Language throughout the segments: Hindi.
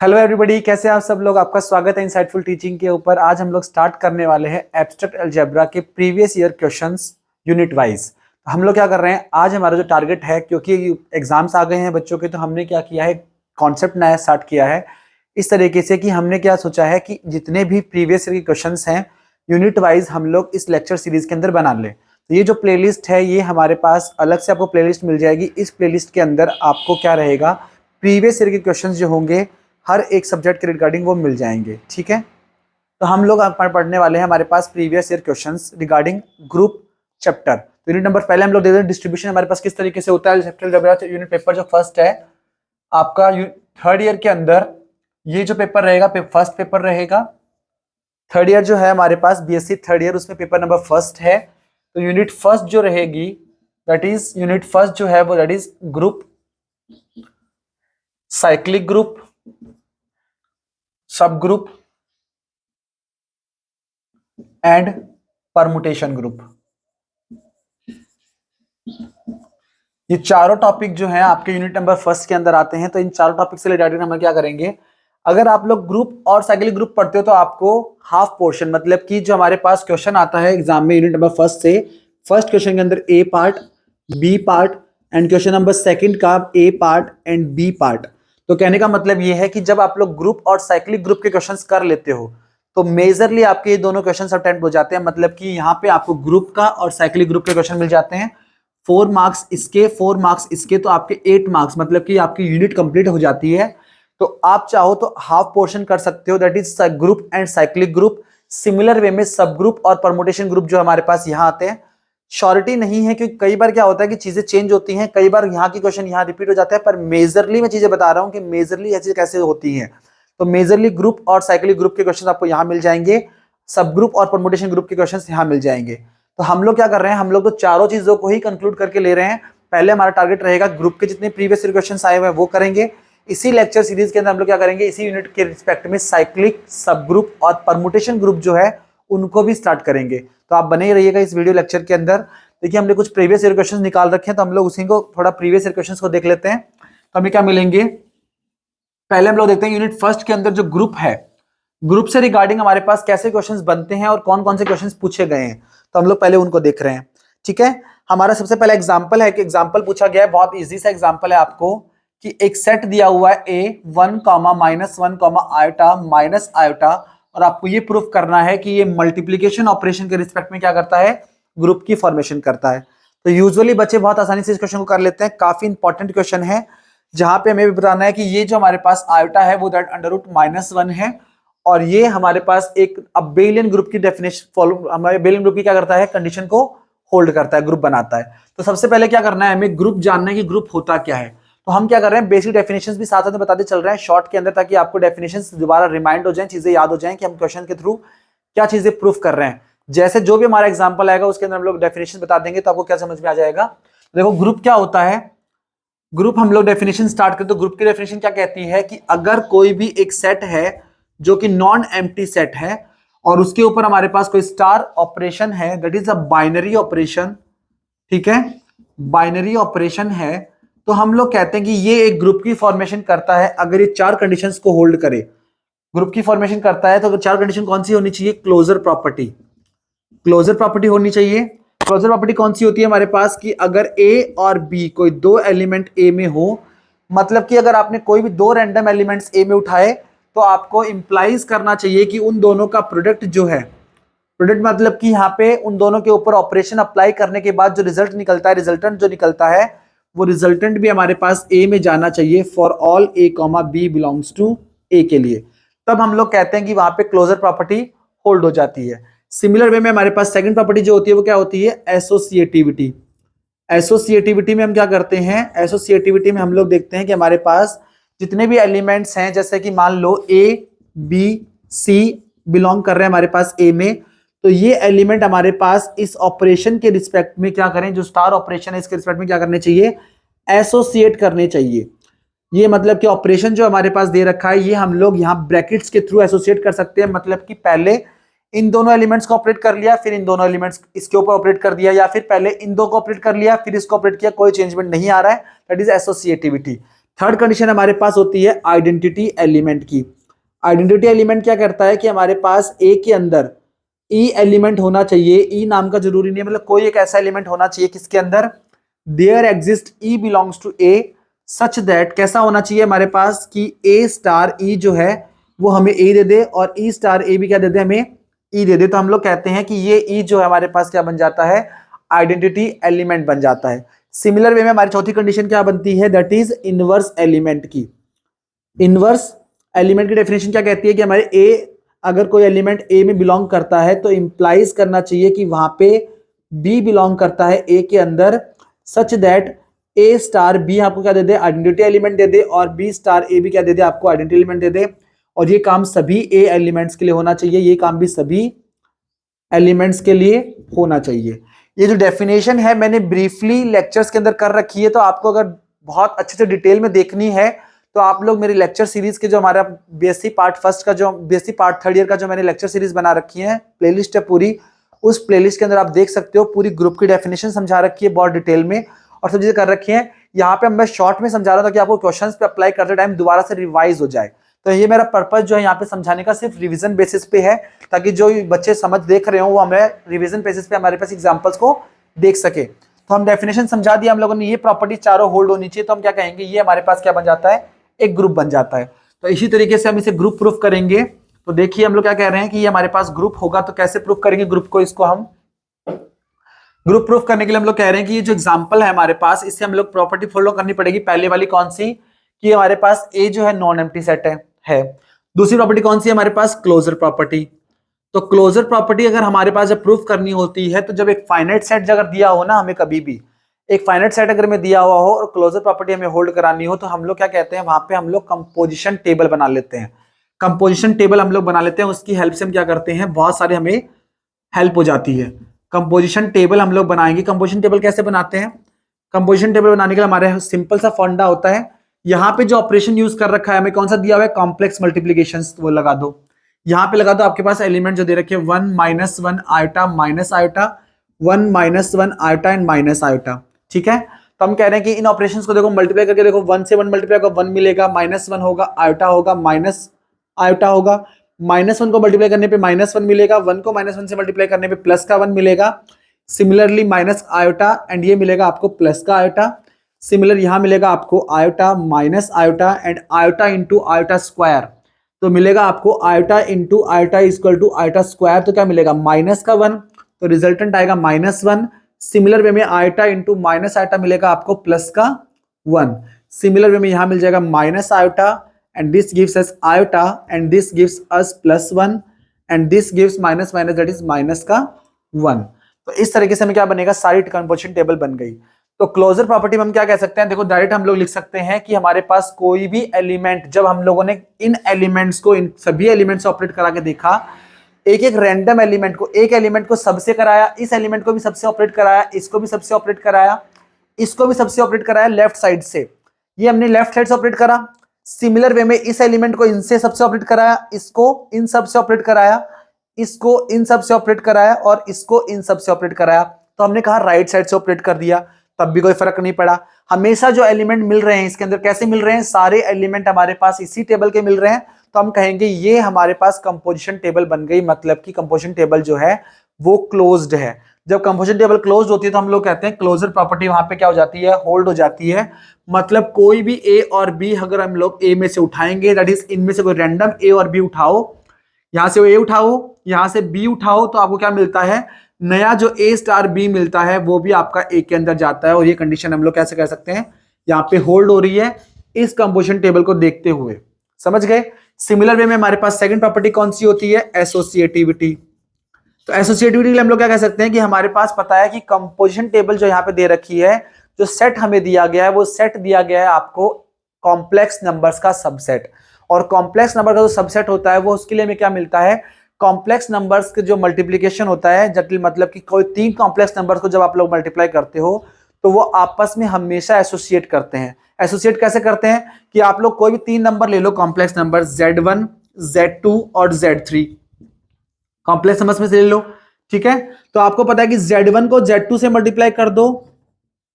हेलो एवरीबॉडी, कैसे हैं आप सब लोग। आपका स्वागत है इंसाइटफुल टीचिंग के ऊपर। आज हम लोग स्टार्ट करने वाले हैं एब्स्ट्रैक्ट अलजेब्रा के previous year questions unit wise. हम लोग क्या कर रहे हैं, आज हमारा जो टारगेट है, क्योंकि एग्जाम्स आ गए हैं बच्चों के, तो हमने क्या किया है, कॉन्सेप्ट नया स्टार्ट किया है इस तरीके से कि हमने क्या सोचा है कि जितने भी प्रीवियस ईयर के क्वेश्चंस हैं यूनिट वाइज हम लोग इस लेक्चर सीरीज के अंदर बना लें। तो ये जो प्लेलिस्ट है ये हमारे पास अलग से आपको प्लेलिस्ट मिल जाएगी। इस प्लेलिस्ट के अंदर आपको क्या रहेगा, प्रीवियस ईयर के क्वेश्चंस जो होंगे हर एक सब्जेक्ट के रिगार्डिंग वो मिल जाएंगे। ठीक है, तो हम लोग पढ़ने वाले हैं हमारे पास previous year questions regarding group chapter. तो यूनिट नंबर पहले हम लोग दे दें डिस्ट्रीब्यूशन हमारे पास किस तरीके से होता है। चैप्टर यूनिट पेपर जो फर्स्ट है आपका थर्ड ईयर के अंदर, ये जो पेपर रहेगा फर्स्ट पेपर रहेगा। थर्ड ईयर जो है हमारे पास बीएससी थर्ड ईयर, उसमें पेपर नंबर फर्स्ट है। तो यूनिट फर्स्ट जो रहेगी दैट इज यूनिट फर्स्ट जो है वो that is group, cyclic group, सब ग्रुप एंड परमुटेशन ग्रुप। ये चारों टॉपिक जो हैं आपके यूनिट नंबर फर्स्ट के अंदर आते हैं। तो इन चारों टॉपिक से रिलेटेड हम क्या करेंगे, अगर आप लोग ग्रुप और साइक्लिक ग्रुप पढ़ते हो तो आपको हाफ पोर्शन, मतलब कि जो हमारे पास क्वेश्चन आता है एग्जाम में यूनिट नंबर फर्स्ट से, फर्स्ट क्वेश्चन के अंदर A part, B part and question number second का A part and B part. तो कहने का मतलब ये है कि जब आप लोग ग्रुप और साइक्लिक ग्रुप के क्वेश्चंस कर लेते हो तो मेजरली आपके ये दोनों क्वेश्चंस अटेम्प्ट हो जाते हैं। मतलब कि यहाँ पे आपको ग्रुप का और साइक्लिक ग्रुप के क्वेश्चन मिल जाते हैं। 4 मार्क्स इसके, 4 मार्क्स इसके, तो आपके 8 मार्क्स, मतलब कि आपकी यूनिट कंप्लीट हो जाती है। तो आप चाहो तो हाफ पोर्शन कर सकते हो, that is group and cyclic group. Similar way में सब ग्रुप और परमुटेशन ग्रुप जो हमारे पास यहाँ आते हैं। श्योरिटी नहीं है क्योंकि कई बार क्या होता है कि चीजें चेंज होती हैं, कई बार यहाँ की क्वेश्चन यहाँ रिपीट हो जाता है, पर मेजरली मैं चीजें बता रहा हूँ कि मेजरली ये चीजें कैसे होती हैं। तो मेजरली ग्रुप और साइक्लिक ग्रुप के क्वेश्चन आपको यहाँ मिल जाएंगे, सब ग्रुप और परमुटेशन ग्रुप के क्वेश्चन यहाँ मिल जाएंगे। तो हम लोग क्या कर रहे हैं, हम लोग तो चारों चीजों को ही कंक्लूड करके ले रहे हैं। पहले हमारा टारगेट रहेगा ग्रुप के जितने प्रीवियस ईयर क्वेश्चंस आए हुए हैं वो करेंगे। इसी लेक्चर सीरीज के अंदर हम लोग क्या करेंगे, इसी यूनिट के रिस्पेक्ट में साइक्लिक, सब ग्रुप और परमुटेशन ग्रुप जो है उनको भी स्टार्ट करेंगे। तो आप बने ही रहिएगा इस वीडियो लेक्चर के अंदर। देखिए हमने कुछ प्रीवियस ईयर क्वेश्चंस निकाल रखे हैं, तो हम लोग उसी को थोड़ा प्रीवियस ईयर क्वेश्चंस को देख लेते हैं। तो हमें क्या मिलेंगे, पहले हम लोग देखते हैं यूनिट फर्स्ट के अंदर जो ग्रुप है, ग्रुप से रिगार्डिंग हमारे पास कैसे क्वेश्चंस बनते हैं और कौन कौन से क्वेश्चंस पूछे गए हैं। तो हम लोग पहले उनको देख रहे हैं। ठीक है, हमारा सबसे पहला एग्जांपल है कि एग्जांपल पूछा गया है, बहुत इजी सा एग्जांपल है आपको, कि एक सेट दिया हुआ है ए 1, -1, आयोटा माइनस आयोटा, और आपको ये प्रूफ करना है कि ये मल्टीप्लीकेशन ऑपरेशन के रिस्पेक्ट में क्या करता है, ग्रुप की फॉर्मेशन करता है। तो यूजुअली बच्चे बहुत आसानी से इस क्वेश्चन को कर लेते हैं। काफी इंपॉर्टेंट क्वेश्चन है जहां पे हमें भी बताना है कि ये जो हमारे पास आयोटा है वो दैट √-1 है, और ये हमारे पास एक अबेलियन ग्रुप की डेफिनेशन फॉलो, हमारे अबेलियन ग्रुप की क्या करता है, कंडीशन को होल्ड करता है, ग्रुप बनाता है। तो सबसे पहले क्या करना है, हमें ग्रुप जानना है कि ग्रुप होता क्या है। तो हम क्या कर रहे हैं, बेसिक डेफिनेशंस भी साथ साथ में बताते चल रहे हैं शॉर्ट के अंदर, ताकि आपको डेफिनेशंस दोबारा रिमाइंड हो जाएं, चीजें याद हो जाएं कि हम क्वेश्चन के थ्रू क्या चीजें प्रूफ कर रहे हैं। जैसे जो भी हमारा एग्जाम्पल आएगा उसके अंदर हम लोग डेफिनेशन बता देंगे, तो आपको क्या समझ में आ जाएगा। देखो ग्रुप क्या होता है, ग्रुप हम लोग डेफिनेशन स्टार्ट करते तो ग्रुप की डेफिनेशन क्या कहती है कि अगर कोई भी एक सेट है जो कि नॉन एम्प्टी सेट है और उसके ऊपर हमारे पास कोई स्टार ऑपरेशन है, that is a binary operation. ठीक है, बाइनरी ऑपरेशन है, तो हम लोग कहते हैं कि ये एक ग्रुप की फॉर्मेशन करता है अगर ये चार कंडीशंस को होल्ड करे। ग्रुप की फॉर्मेशन करता है तो चार कंडीशन कौन सी होनी चाहिए, क्लोजर प्रॉपर्टी, क्लोजर प्रॉपर्टी होनी चाहिए। क्लोजर प्रॉपर्टी कौन सी होती है हमारे पास, कि अगर ए और बी कोई दो एलिमेंट ए में हो, मतलब कि अगर आपने कोई भी दो रैंडम एलिमेंट्स ए में उठाए तो आपको इंप्लाइज करना चाहिए कि उन दोनों का प्रोडक्ट जो है, प्रोडक्ट मतलब कि यहाँ पे उन दोनों के ऊपर ऑपरेशन अप्लाई करने के बाद जो रिजल्ट निकलता है, रिजल्टेंट जो निकलता है, वो रिजल्टेंट भी हमारे पास ए में जाना चाहिए for all A comma B belongs to A के लिए। तब हम लोग कहते हैं कि वहां पे क्लोजर प्रॉपर्टी होल्ड हो जाती है। सिमिलर वे में हमारे पास सेकंड प्रॉपर्टी जो होती है वो क्या होती है, एसोसिएटिविटी। एसोसिएटिविटी में हम क्या करते हैं, एसोसिएटिविटी में हम लोग देखते हैं कि हमारे पास जितने भी एलिमेंट्स हैं, जैसे कि मान लो ए बी सी बिलोंग कर रहे हैं हमारे पास ए में, तो ये एलिमेंट हमारे पास इस ऑपरेशन के रिस्पेक्ट में क्या करें, जो स्टार ऑपरेशन है इसके रिस्पेक्ट में क्या करने चाहिए, एसोसिएट करने चाहिए। ये मतलब कि ऑपरेशन जो हमारे पास दे रखा है ये हम लोग यहाँ ब्रैकेट्स के थ्रू एसोसिएट कर सकते हैं। मतलब कि पहले इन दोनों एलिमेंट्स को ऑपरेट कर लिया, फिर इन दोनों एलिमेंट्स इसके ऊपर ऑपरेट कर दिया, या फिर पहले इन दो को ऑपरेट कर लिया फिर इसको ऑपरेट किया, कोई चेंजमेंट नहीं आ रहा है, that is associativity. Third condition हमारे पास होती है आइडेंटिटी एलिमेंट की। आइडेंटिटी एलिमेंट क्या करता है कि हमारे पास ए के अंदर ई एलिमेंट होना चाहिए। ई नाम का जरूरी नहीं है, मतलब कोई एक ऐसा एलिमेंट होना चाहिए किसके अंदर there exist E belongs to A such that, कैसा होना चाहिए हमारे पास कि ए स्टार ई जो है वो हमें ए दे दे और ई स्टार ए भी क्या दे दे, हमें ई दे दे। तो हम लोग कहते हैं कि ये ई जो है हमारे पास क्या बन जाता है, आइडेंटिटी एलिमेंट बन जाता है। सिमिलर वे में हमारी चौथी कंडीशन क्या बनती है, दैट इज इनवर्स एलिमेंट की। इनवर्स एलिमेंट की डेफिनेशन क्या कहती है कि हमारे ए, अगर कोई एलिमेंट ए में बिलोंग करता है तो इंप्लाइज करना चाहिए कि वहां पे बी बिलोंग करता है ए के अंदर, such that A star B आपको क्या दे दे, आइडेंटिटी एलिमेंट दे दे, और बी स्टार ए भी क्या दे दे, आपको आइडेंटिटी एलिमेंट दे दे। और ये काम सभी ए एलिमेंट्स के लिए होना चाहिए, ये काम भी सभी एलिमेंट्स के लिए होना चाहिए। ये जो डेफिनेशन है मैंने ब्रीफली लेक्चर्स के अंदर कर रखी है, तो आपको अगर बहुत अच्छे से डिटेल में देखनी है तो आप लोग मेरी लेक्चर सीरीज के जो हमारा बीएससी पार्ट फर्स्ट का, जो बीएससी पार्ट थर्ड ईयर का जो मैंने लेक्चर सीरीज बना रखी है, प्लेलिस्ट है पूरी, उस प्लेलिस्ट के अंदर आप देख सकते हो। पूरी ग्रुप की डेफिनेशन समझा रखी है बहुत डिटेल में और सब चीजें कर रखी है। यहाँ पे मैं शॉर्ट में समझा रहा था कि आपको क्वेश्चंस पे अप्लाई करते टाइम दोबारा से रिवाइज हो जाए। तो ये मेरा पर्पज जो है यहाँ पे समझाने का सिर्फ रिवीजन बेसिस पे है, ताकि जो बच्चे समझ देख रहे हो वो हमें रिवीजन बेसिस पे हमारे पास एग्जांपल्स को देख सके। तो हम डेफिनेशन समझा दिया हम लोगों ने, ये प्रॉपर्टी चारों होल्ड होनी चाहिए, तो हम क्या कहेंगे, ये हमारे पास क्या बन जाता है, एक ग्रुप बन जाता है। तो इसी तरीके से हम इसे ग्रुप प्रूफ करेंगे। तो देखिए हम लोग क्या कह रहे हैं कि ये हमारे पास ग्रुप होगा, तो कैसे प्रूफ करेंगे ग्रुप को, इसको हम ग्रुप प्रूफ करने के लिए हम लोग कह रहे हैं कि ये जो एग्जांपल है हमारे पास, इससे हम लोग प्रॉपर्टी फॉलो करनी पड़ेगी। पहले वाली कौन सी, कि हमारे पास ए जो है नॉन एम्प्टी सेट है। दूसरी प्रॉपर्टी कौन सी है हमारे पास, क्लोजर प्रॉपर्टी। तो क्लोजर प्रॉपर्टी अगर हमारे पास जब प्रूफ करनी होती है, तो जब एक फाइनाइट सेट अगर दिया हो ना, हमें कभी भी एक फाइनाइट सेट अगर में दिया हुआ हो और क्लोजर प्रॉपर्टी हमें होल्ड करानी हो, तो हम लोग क्या कहते हैं, वहां पे हम लोग कंपोजिशन टेबल बना लेते हैं। कंपोजिशन टेबल हम लोग बना लेते हैं, उसकी हेल्प से हम क्या करते हैं, बहुत सारे हमें हेल्प हो जाती है। कंपोजिशन टेबल हम लोग बनाएंगे। कंपोजिशन टेबल कैसे बनाते हैं, कंपोजिशन टेबल बनाने के लिए हमारे सिंपल सा फंडा होता है। यहाँ पे जो ऑपरेशन यूज कर रखा है हमें, कौन सा दिया हुआ है, कॉम्प्लेक्स मल्टीप्लीकेशन, वो लगा दो। यहाँ पे लगा दो, आपके पास एलिमेंट जो दे रखे हैं 1 - 1 iota minus iota, 1 - 1 iota and minus iota, ठीक है। तो हम कह रहे हैं कि इन ऑपरेशंस को देखो मल्टीप्लाई करके देखो, 1 से 1 मल्टीप्लाई होगा 1 मिलेगा, -1 होगा, आयोटा होगा, माइनस आयोटा होगा, -1 को मल्टीप्लाई करने पे -1 मिलेगा, 1 को -1 से मल्टीप्लाई करने पे प्लस का 1 मिलेगा। सिमिलरली माइनस आयोटा एंड ये मिलेगा आपको प्लस का आयोटा। सिमिलर यहां मिलेगा आपको iota minus iota and iota into iota square, तो मिलेगा आपको iota into iota equal to iota square. तो क्या मिलेगा, माइनस का 1, तो रिजल्टेंट आएगा -1। सिमिलर वे में आयोटा इंटू माइनस आयोटा मिलेगा आपको प्लस का 1। सिमिलर वे में यहां मिल जाएगा minus iota and this gives us iota and this gives us +1 and this gives minus minus, that is minus का 1। तो इस तरीके से हमें क्या बनेगा, सारी कंपोजिशन टेबल बन गई। तो क्लोजर प्रॉपर्टी में हम क्या कह सकते हैं, देखो डायरेक्ट हम लोग लिख सकते हैं कि हमारे पास कोई भी एलिमेंट, जब हम लोगों ने इन एलिमेंट्स को, इन सभी एलिमेंट्स से ऑपरेट करा के देखा, एक एक रैंडम एलिमेंट को, एक एलिमेंट को सबसे कराया, इस एलिमेंट को भी सबसे ऑपरेट कराया, इसको भी सबसे ऑपरेट कराया, इसको भी सबसे ऑपरेट कराया लेफ्ट साइड से, ये हमने लेफ्ट साइड से ऑपरेट करा। सिमिलर वे में इस एलिमेंट को इनसे सबसे ऑपरेट कराया, इसको इन सब से ऑपरेट कराया, इसको इन सब से ऑपरेट कराया और इसको इन सब से ऑपरेट कराया। तो हमने कहा राइट साइड से ऑपरेट कर दिया, तब भी कोई फर्क नहीं पड़ा। हमेशा जो एलिमेंट मिल रहे हैं इसके अंदर कैसे मिल रहे हैं, सारे एलिमेंट हमारे पास इसी टेबल के मिल रहे हैं, तो हम कहेंगे ये हमारे पास कंपोजिशन टेबल बन गई, मतलब कि कंपोजिशन टेबल जो है वो क्लोज्ड है। जब कंपोजिशन टेबल क्लोज्ड होती है तो हम लोग कहते हैं क्लोजर प्रॉपर्टी वहां पे क्या हो जाती है, होल्ड हो जाती है। मतलब कोई भी ए और बी अगर हम लोग ए में से उठाएंगे, दैट इज इनमें से कोई रैंडम ए और बी उठाओ, यहां से ए उठाओ, यहां से बी उठाओ, तो आपको क्या मिलता है, नया जो ए स्टार बी मिलता है वो भी आपका ए के अंदर जाता है। और ये कंडीशन हम लोग कैसे कह सकते हैं, यहाँ पे होल्ड हो रही है इस कंपोजिशन टेबल को देखते हुए, समझ गए। सिमिलर वे में हमारे पास सेकंड प्रॉपर्टी कौन सी होती है, एसोसिएटिविटी। तो एसोसिएटिविटी के लिए हम लोग क्या कह सकते हैं कि हमारे पास पता है कि कंपोजिशन टेबल जो यहाँ पे दे रखी है, जो सेट हमें दिया गया है वो सेट दिया गया है आपको कॉम्प्लेक्स नंबर्स का सबसेट। और कॉम्प्लेक्स नंबर का जो सबसेट होता है वो, उसके लिए हमें क्या मिलता है, कॉम्प्लेक्स नंबर्स के जो मल्टीप्लीकेशन होता है, जटिल मतलब कि कोई 3 कॉम्प्लेक्स नंबर्स को जब आप लोग मल्टीप्लाई करते हो तो वो आपस में हमेशा एसोसिएट करते हैं। एसोसिएट कैसे करते हैं कि आप लोग कोई भी 3 नंबर ले लो, कॉम्प्लेक्स नंबर Z1 Z2 और Z3, कॉम्प्लेक्स नंबर्स में से ले लो, ठीक है। तो आपको पता है कि Z1 को Z2 से मल्टीप्लाई कर दो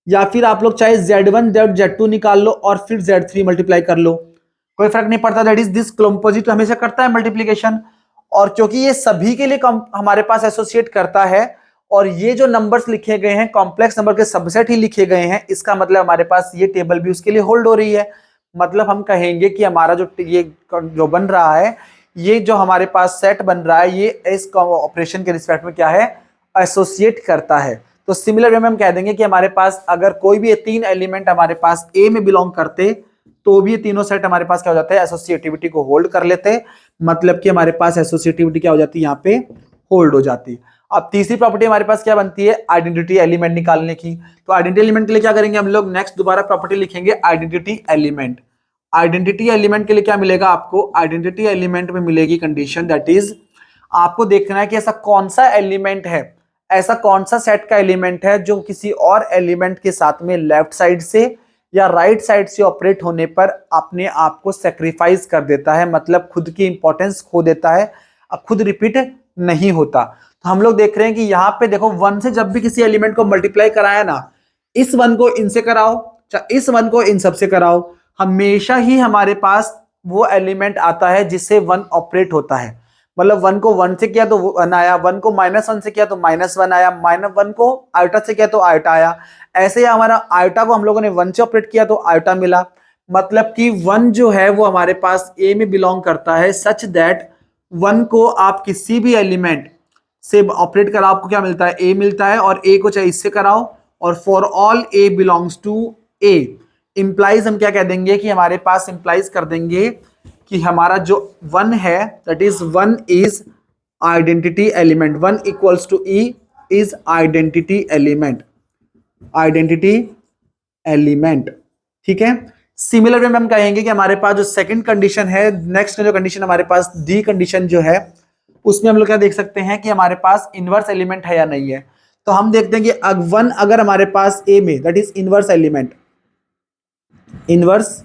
या फिर आप लोग चाहे Z1 Z2 निकाल लो और फिर Z3 मल्टीप्लाई कर लो, कोई फर्क नहीं पड़ता। दैट इज दिस कंपोजिट हमेशा करता है मल्टीप्लीकेशन, और क्योंकि ये सभी के लिए हमारे पास एसोसिएट करता है और ये जो नंबर्स लिखे गए हैं कॉम्प्लेक्स नंबर के सबसेट ही लिखे गए हैं, इसका मतलब हमारे पास ये टेबल भी उसके लिए होल्ड हो रही है। मतलब हम कहेंगे कि हमारा जो बन रहा है, ये जो हमारे पास सेट बन रहा है, ये इस ऑपरेशन के रिस्पेक्ट में क्या है, एसोसिएट करता है। तो सिमिलर वे में हम कह देंगे कि हमारे पास अगर कोई भी 3 एलिमेंट हमारे पास ए में बिलोंग करते तो भी ये तीनों सेट हमारे पास क्या हो जाता है, एसोसिएटिविटी को होल्ड कर लेते। मतलब कि हमारे पास एसोसिएटिविटी क्या हो जाती है, यहाँ पे होल्ड हो जाती। अब तीसरी प्रॉपर्टी हमारे पास क्या बनती है, आइडेंटिटी एलिमेंट निकालने की। तो आइडेंटिटी एलिमेंट के लिए क्या करेंगे हम लोग, नेक्स्ट दोबारा प्रॉपर्टी लिखेंगे आइडेंटिटी एलिमेंट। आइडेंटिटी एलिमेंट के लिए क्या मिलेगा आपको, आइडेंटिटी एलिमेंट में मिलेगी कंडीशन, दैट इज आपको देखना है कि ऐसा कौन सा एलिमेंट है, ऐसा कौन सा सेट का एलिमेंट है जो किसी और एलिमेंट के साथ में लेफ्ट साइड से या राइट साइड से ऑपरेट होने पर अपने आप को सेक्रीफाइस कर देता है, मतलब खुद की इंपॉर्टेंस खो देता है, अब खुद रिपीट नहीं होता। तो हम लोग देख रहे हैं कि यहाँ पे देखो 1 से जब भी किसी एलिमेंट को मल्टीप्लाई कराया ना, इस 1 को इनसे कराओ चाहे इस 1 को इन सबसे कराओ, हमेशा ही हमारे पास वो एलिमेंट आता है जिससे 1 ऑपरेट होता है। मतलब 1 को 1 से किया तो 1 आया, 1 को -1 से किया तो -1 आया, -1 को आयोटा से किया तो आयोटा आया। ऐसे ही हमारा आयोटा को हम लोगों ने 1 से ऑपरेट किया तो आयोटा मिला। मतलब कि 1 जो है वो हमारे पास ए में बिलोंग करता है, सच दैट 1 को आप किसी भी एलिमेंट से ऑपरेट कराओ आपको क्या मिलता है, ए मिलता है, और ए को चाहे इससे कराओ, और for all A belongs to A implies हम क्या कह देंगे कि हमारे पास इंप्लाइज कर देंगे कि हमारा जो 1 है that is 1 is identity element, 1 equals to E is identity element, identity element. ठीक है, सिमिलर वे में हम कहेंगे कि हमारे पास जो सेकंड कंडीशन है, नेक्स्ट जो कंडीशन हमारे पास डी कंडीशन जो है, उसमें हम लोग क्या देख सकते हैं कि हमारे पास इनवर्स एलिमेंट है या नहीं है। तो हम देखते हैं कि 1 अगर हमारे पास ए में, that is inverse element, inverse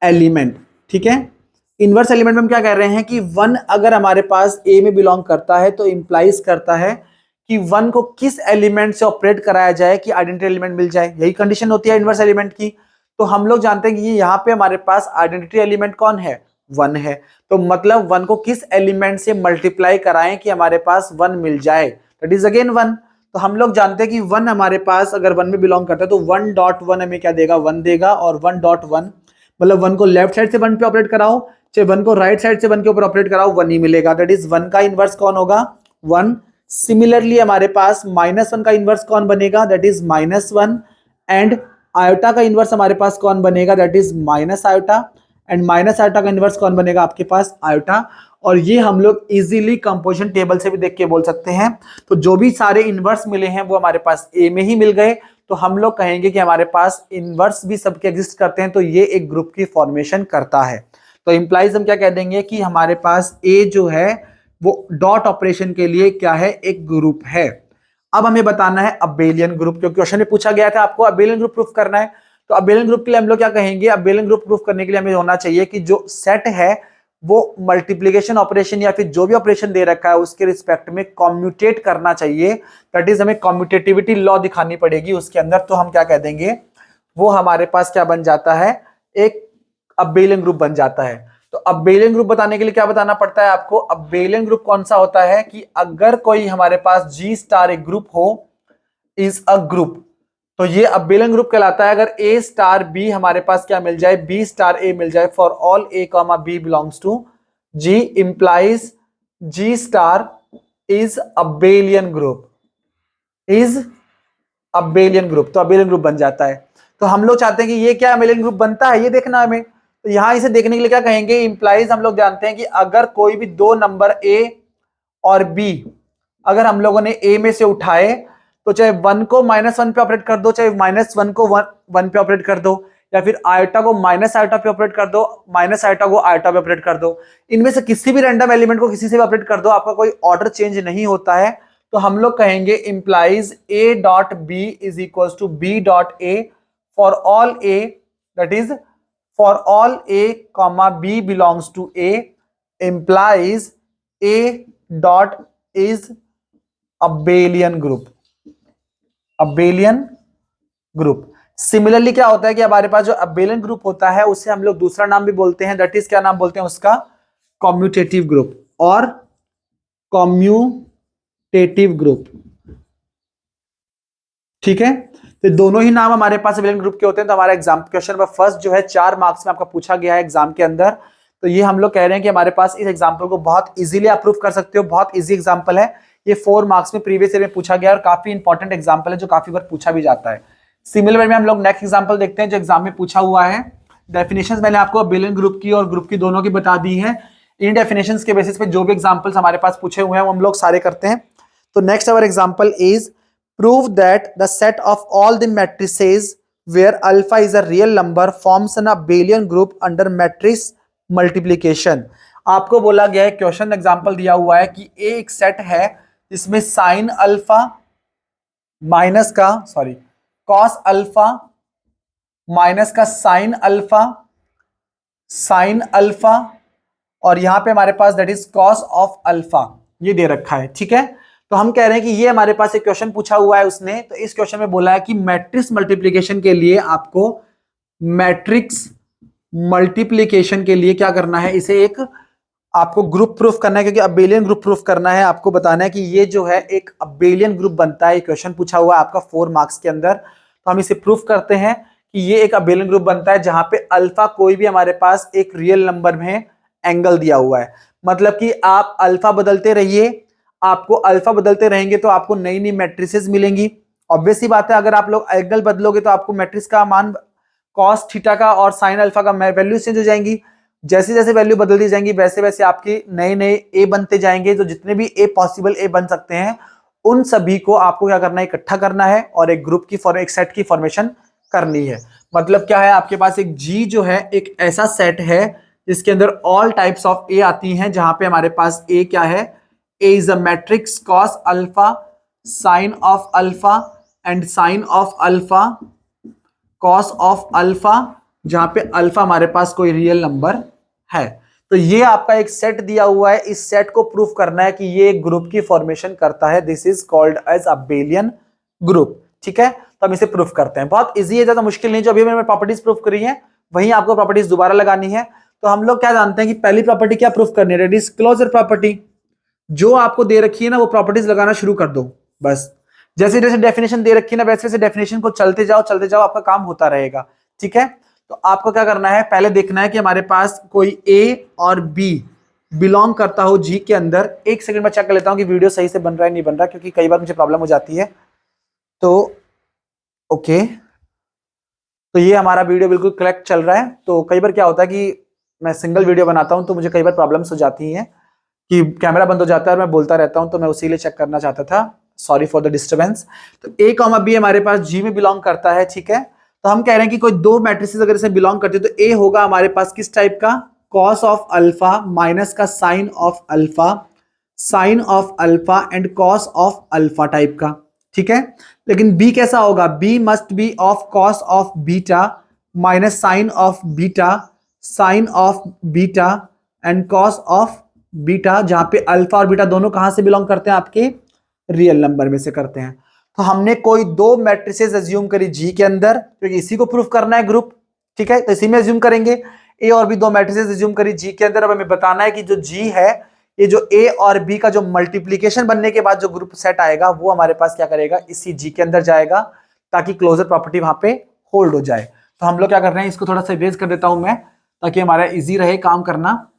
element. ठीक है, इनवर्स एलिमेंट में हम क्या कह रहे हैं कि 1 अगर हमारे पास ए में बिलोंग करता है तो इंप्लाइज करता है कि 1 को किस एलिमेंट से ऑपरेट कराया जाए कि आइडेंटिटी एलिमेंट मिल जाए, यही कंडीशन होती है इनवर्स एलिमेंट की। तो हम लोग जानते हैं कि यहाँ पे हमारे पास आइडेंटिटी एलिमेंट कौन है, 1 है। तो मतलब 1 को किस एलिमेंट से मल्टीप्लाई कराएं कि हमारे पास 1 मिल जाए, दैट इज अगेन 1। तो हम लोग जानते हैं कि 1 हमारे पास अगर 1 में बिलोंग करता है तो 1.1 हमें क्या देगा, 1 देगा, और 1.1 मतलब 1 को लेफ्ट साइड से 1 पे ऑपरेट कराओ चाहे 1 को राइट साइड से 1 के ऊपर ऑपरेट कराओ 1 ही मिलेगा, दैट इज 1 का इनवर्स कौन होगा, 1। सिमिलरली हमारे पास -1 का इनवर्स कौन बनेगा, दैट इज -1, एंड आयोटा का इनवर्स हमारे पास कौन बनेगा, that is minus iota, and minus iota का इनवर्स कौन बनेगा आपके पास, आयोटा। और ये हम लोग इजीली कंपोजिशन टेबल से भी देख के बोल सकते हैं। तो जो भी सारे इनवर्स मिले हैं वो हमारे पास ए में ही मिल गए, तो हम लोग कहेंगे कि हमारे पास इनवर्स भी सबके एग्जिस्ट करते हैं, तो ये एक ग्रुप की फॉर्मेशन करता है। तो इंप्लाइज हम क्या कह देंगे कि हमारे पास ए जो है वो डॉट ऑपरेशन के लिए क्या है, एक ग्रुप है। अब हमें बताना है अबेलियन ग्रुप, क्योंकि क्वेश्चन में पूछा गया था आपको अबेलियन ग्रुप प्रूफ करना है। तो अबेलियन ग्रुप के लिए हम लोग क्या कहेंगे, अबेलियन ग्रुप प्रूफ करने के लिए हमें होना चाहिए कि जो सेट है वो मल्टीप्लीकेशन ऑपरेशन या फिर जो भी ऑपरेशन दे रखा है उसके रिस्पेक्ट में कॉम्यूटेट करना चाहिए, दैट इज हमें कॉम्यूटेटिविटी लॉ दिखानी पड़ेगी उसके अंदर। तो हम क्या कह देंगे, वो हमारे पास क्या बन जाता है, एक अबेलियन ग्रुप बन जाता है। तो अबेलियन ग्रुप बताने के लिए क्या बताना पड़ता है आपको, अबेलियन ग्रुप कौन सा होता है कि अगर कोई हमारे पास जी स्टार एक ग्रुप हो, इज अ ग्रुप, तो ये अबेलियन ग्रुप कहलाता है। अगर ए स्टार बी हमारे पास क्या मिल जाए, बी स्टार ए मिल जाए for all A comma B belongs to G, implies G star is abelian group, is abelian group. तो अबेलियन ग्रुप बन जाता है। तो हम लोग चाहते हैं कि ये क्या अबेलियन ग्रुप बनता है, ये देखना हमें। तो यहां इसे देखने के लिए क्या कहेंगे, इंप्लाइज हम लोग जानते हैं कि अगर कोई भी दो नंबर ए और बी अगर हम लोगों ने ए में से उठाए, तो चाहे 1 को -1 पे ऑपरेट कर दो, चाहे -1 को 1 पे ऑपरेट कर दो, या फिर आयोटा को माइनस आयोटा पे ऑपरेट कर दो, माइनस आयोटा को आयोटा पे ऑपरेट कर दो, इनमें से किसी भी रैंडम एलिमेंट को किसी से भी ऑपरेट कर दो, आपका कोई ऑर्डर चेंज नहीं होता है। तो हम लोग कहेंगे implies A dot B is equal to B dot A for all A, that is for all A comma B belongs to A, implies A dot is abelian group, abelian group. Similarly क्या होता है कि हमारे पास जो अबेलियन ग्रुप होता है उसे हम लोग दूसरा नाम भी बोलते हैं, दैट इज क्या नाम बोलते हैं उसका, कॉम्यूटेटिव ग्रुप और कॉम्यूटेटिव ग्रुप। ठीक है, तो दोनों ही नाम हमारे पास अबेलियन ग्रुप के होते हैं। तो हमारा एग्जाम क्वेश्चन नंबर फर्स्ट जो है 4 मार्क्स में आपका पूछा गया है एग्जाम के अंदर। तो ये हम लोग कह रहे हैं कि हमारे पास इस एग्जाम्पल को बहुत इजीली आप प्रूफ कर सकते हो, बहुत इजी एग्जाम्पल है ये, 4 मार्क्स में प्रीवियस ईयर में पूछा गया और काफी इंपॉर्टेंट एग्जाम्पल है जो काफी बार पूछा भी जाता है। सिमिलर वे में हम लोग नेक्स्ट एग्जाम्पल देखते हैं जो एग्जाम में पूछा हुआ है। डेफिनेशंस मैंने आपको अबेलियन ग्रुप की और ग्रुप की दोनों की बता दी है। इन डेफिनेशंस के बेसिस पे जो भी एग्जाम्पल्स हमारे पास पूछे हुए हैं वो हम लोग सारे करते हैं। तो next our example is prove that the set of all the matrices where alpha is a real number forms an abelian group under matrix multiplication। आपको बोला गया है, क्वेश्चन एग्जांपल दिया हुआ है कि एक सेट है जिसमें साइन अल्फा माइनस का कॉस अल्फा माइनस का साइन अल्फा और यहां पे हमारे पास that is cos of alpha ये दे रखा है। ठीक है, तो हम कह रहे हैं कि ये हमारे पास एक क्वेश्चन पूछा हुआ है उसने, तो इस क्वेश्चन में बोला है कि मैट्रिक्स मल्टीप्लिकेशन के लिए आपको मैट्रिक्स मल्टीप्लिकेशन के लिए क्या करना है, इसे एक आपको ग्रुप प्रूफ करना है, क्योंकि अबेलियन ग्रुप प्रूफ करना है। आपको बताना है कि ये जो है एक अबेलियन ग्रुप बनता है। क्वेश्चन पूछा हुआ है आपका 4 मार्क्स के अंदर, तो हम इसे प्रूफ करते हैं कि ये एक अबेलियन ग्रुप बनता है जहां पे अल्फा कोई भी हमारे पास एक रियल नंबर में एंगल दिया हुआ है। मतलब कि आप अल्फा बदलते रहिए, आपको अल्फा बदलते रहेंगे तो आपको नई नई मैट्रिसेस मिलेंगी। ऑब्वियस सी बात है, अगर आप लोग एंगल बदलोगे तो आपको मैट्रिक्स का मान कॉस थीटा का और साइन अल्फा का वैल्यू चेंज हो जाएंगी। जैसे जैसे वैल्यू बदल दी जाएंगी वैसे वैसे आपके नए नए ए बनते जाएंगे। तो जितने भी ए पॉसिबल ए बन सकते हैं उन सभी को आपको क्या करना है, इकट्ठा करना है और एक ग्रुप की एक सेट की फॉर्मेशन करनी है। मतलब क्या है, आपके पास एक जी जो है एक ऐसा सेट है जिसके अंदर ऑल टाइप्स ऑफ ए आती हैं, जहां पे हमारे पास ए क्या है, A is a matrix cos alpha, sin of alpha and sin of alpha, cos of alpha, जहां पे अल्फा हमारे पास कोई रियल नंबर है। तो ये आपका एक सेट दिया हुआ है, इस सेट को प्रूफ करना है कि ये एक ग्रुप की फॉर्मेशन करता है। This is called as abelian group. ठीक है, तो हम इसे प्रूफ करते हैं। बहुत इजी है, ज्यादा मुश्किल नहीं। जो अभी मैंने प्रॉपर्टीज प्रूफ करी है वहीं आपको प्रॉपर्टीज दोबारा लगानी है। तो हम लोग क्या जानते हैं कि पहली प्रॉपर्टी क्या प्रूफ करनी है, दैट इज क्लोजर प्रॉपर्टी। जो आपको दे रखी है ना वो प्रॉपर्टीज लगाना शुरू कर दो बस। जैसे जैसे डेफिनेशन दे रखी है ना वैसे वैसे डेफिनेशन को चलते जाओ, आपका काम होता रहेगा। ठीक है, तो आपको क्या करना है, पहले देखना है कि हमारे पास कोई ए और बी बिलोंग करता हो जी के अंदर। एक सेकंड में चेक कर लेता हूं कि वीडियो सही से बन रहा है नहीं बन रहा, क्योंकि कई बार मुझे प्रॉब्लम हो जाती है। तो ओके, तो ये हमारा वीडियो बिल्कुल करेक्ट चल रहा है। तो कई बार क्या होता है कि मैं सिंगल वीडियो बनाता हूं तो मुझे कई बार प्रॉब्लम्स हो जाती हैं कि कैमरा बंद हो जाता है और मैं बोलता रहता हूं, तो मैं उसी लिए चेक करना चाहता था। Sorry for the disturbance. तो ए कॉमा बी हमारे पास जी में बिलोंग करता है। ठीक है, तो हम कह रहे हैं कि कोई दो मैट्रिसेस अगर इसे बिलोंग करते हैं तो ए होगा हमारे पास किस टाइप का, कॉस ऑफ अल्फा माइनस का sine of alpha and cos of alpha type का। ठीक है, लेकिन बी कैसा होगा, B must be of cos of beta minus sine of beta and cos of beta, जहां पे अल्फा और बीटा दोनों कहां से बिलोंग करते हैं, आपके रियल नंबर में से करते हैं। तो हमने कोई दो मैट्रिसेस अज्यूम करी जी के अंदर, क्योंकि इसी को प्रूफ करना है ग्रुप। ठीक है, तो इसी में अज्यूम करेंगे। ए और बी दो मैट्रिसेस अज्यूम करी जी के अंदर। अब हमें बताना है कि जो जी है, ये जो ए और बी का जो मल्टीप्लीकेशन बनने के बाद जो ग्रुप सेट आएगा वो हमारे पास क्या करेगा, इसी जी के अंदर जाएगा, ताकि क्लोजर प्रॉपर्टी वहां पे होल्ड हो जाए। तो हम लोग क्या कर रहे हैं, इसको थोड़ा सा इरेज कर देता हूं मैं, ताकि हमारा इजी रहे काम करना।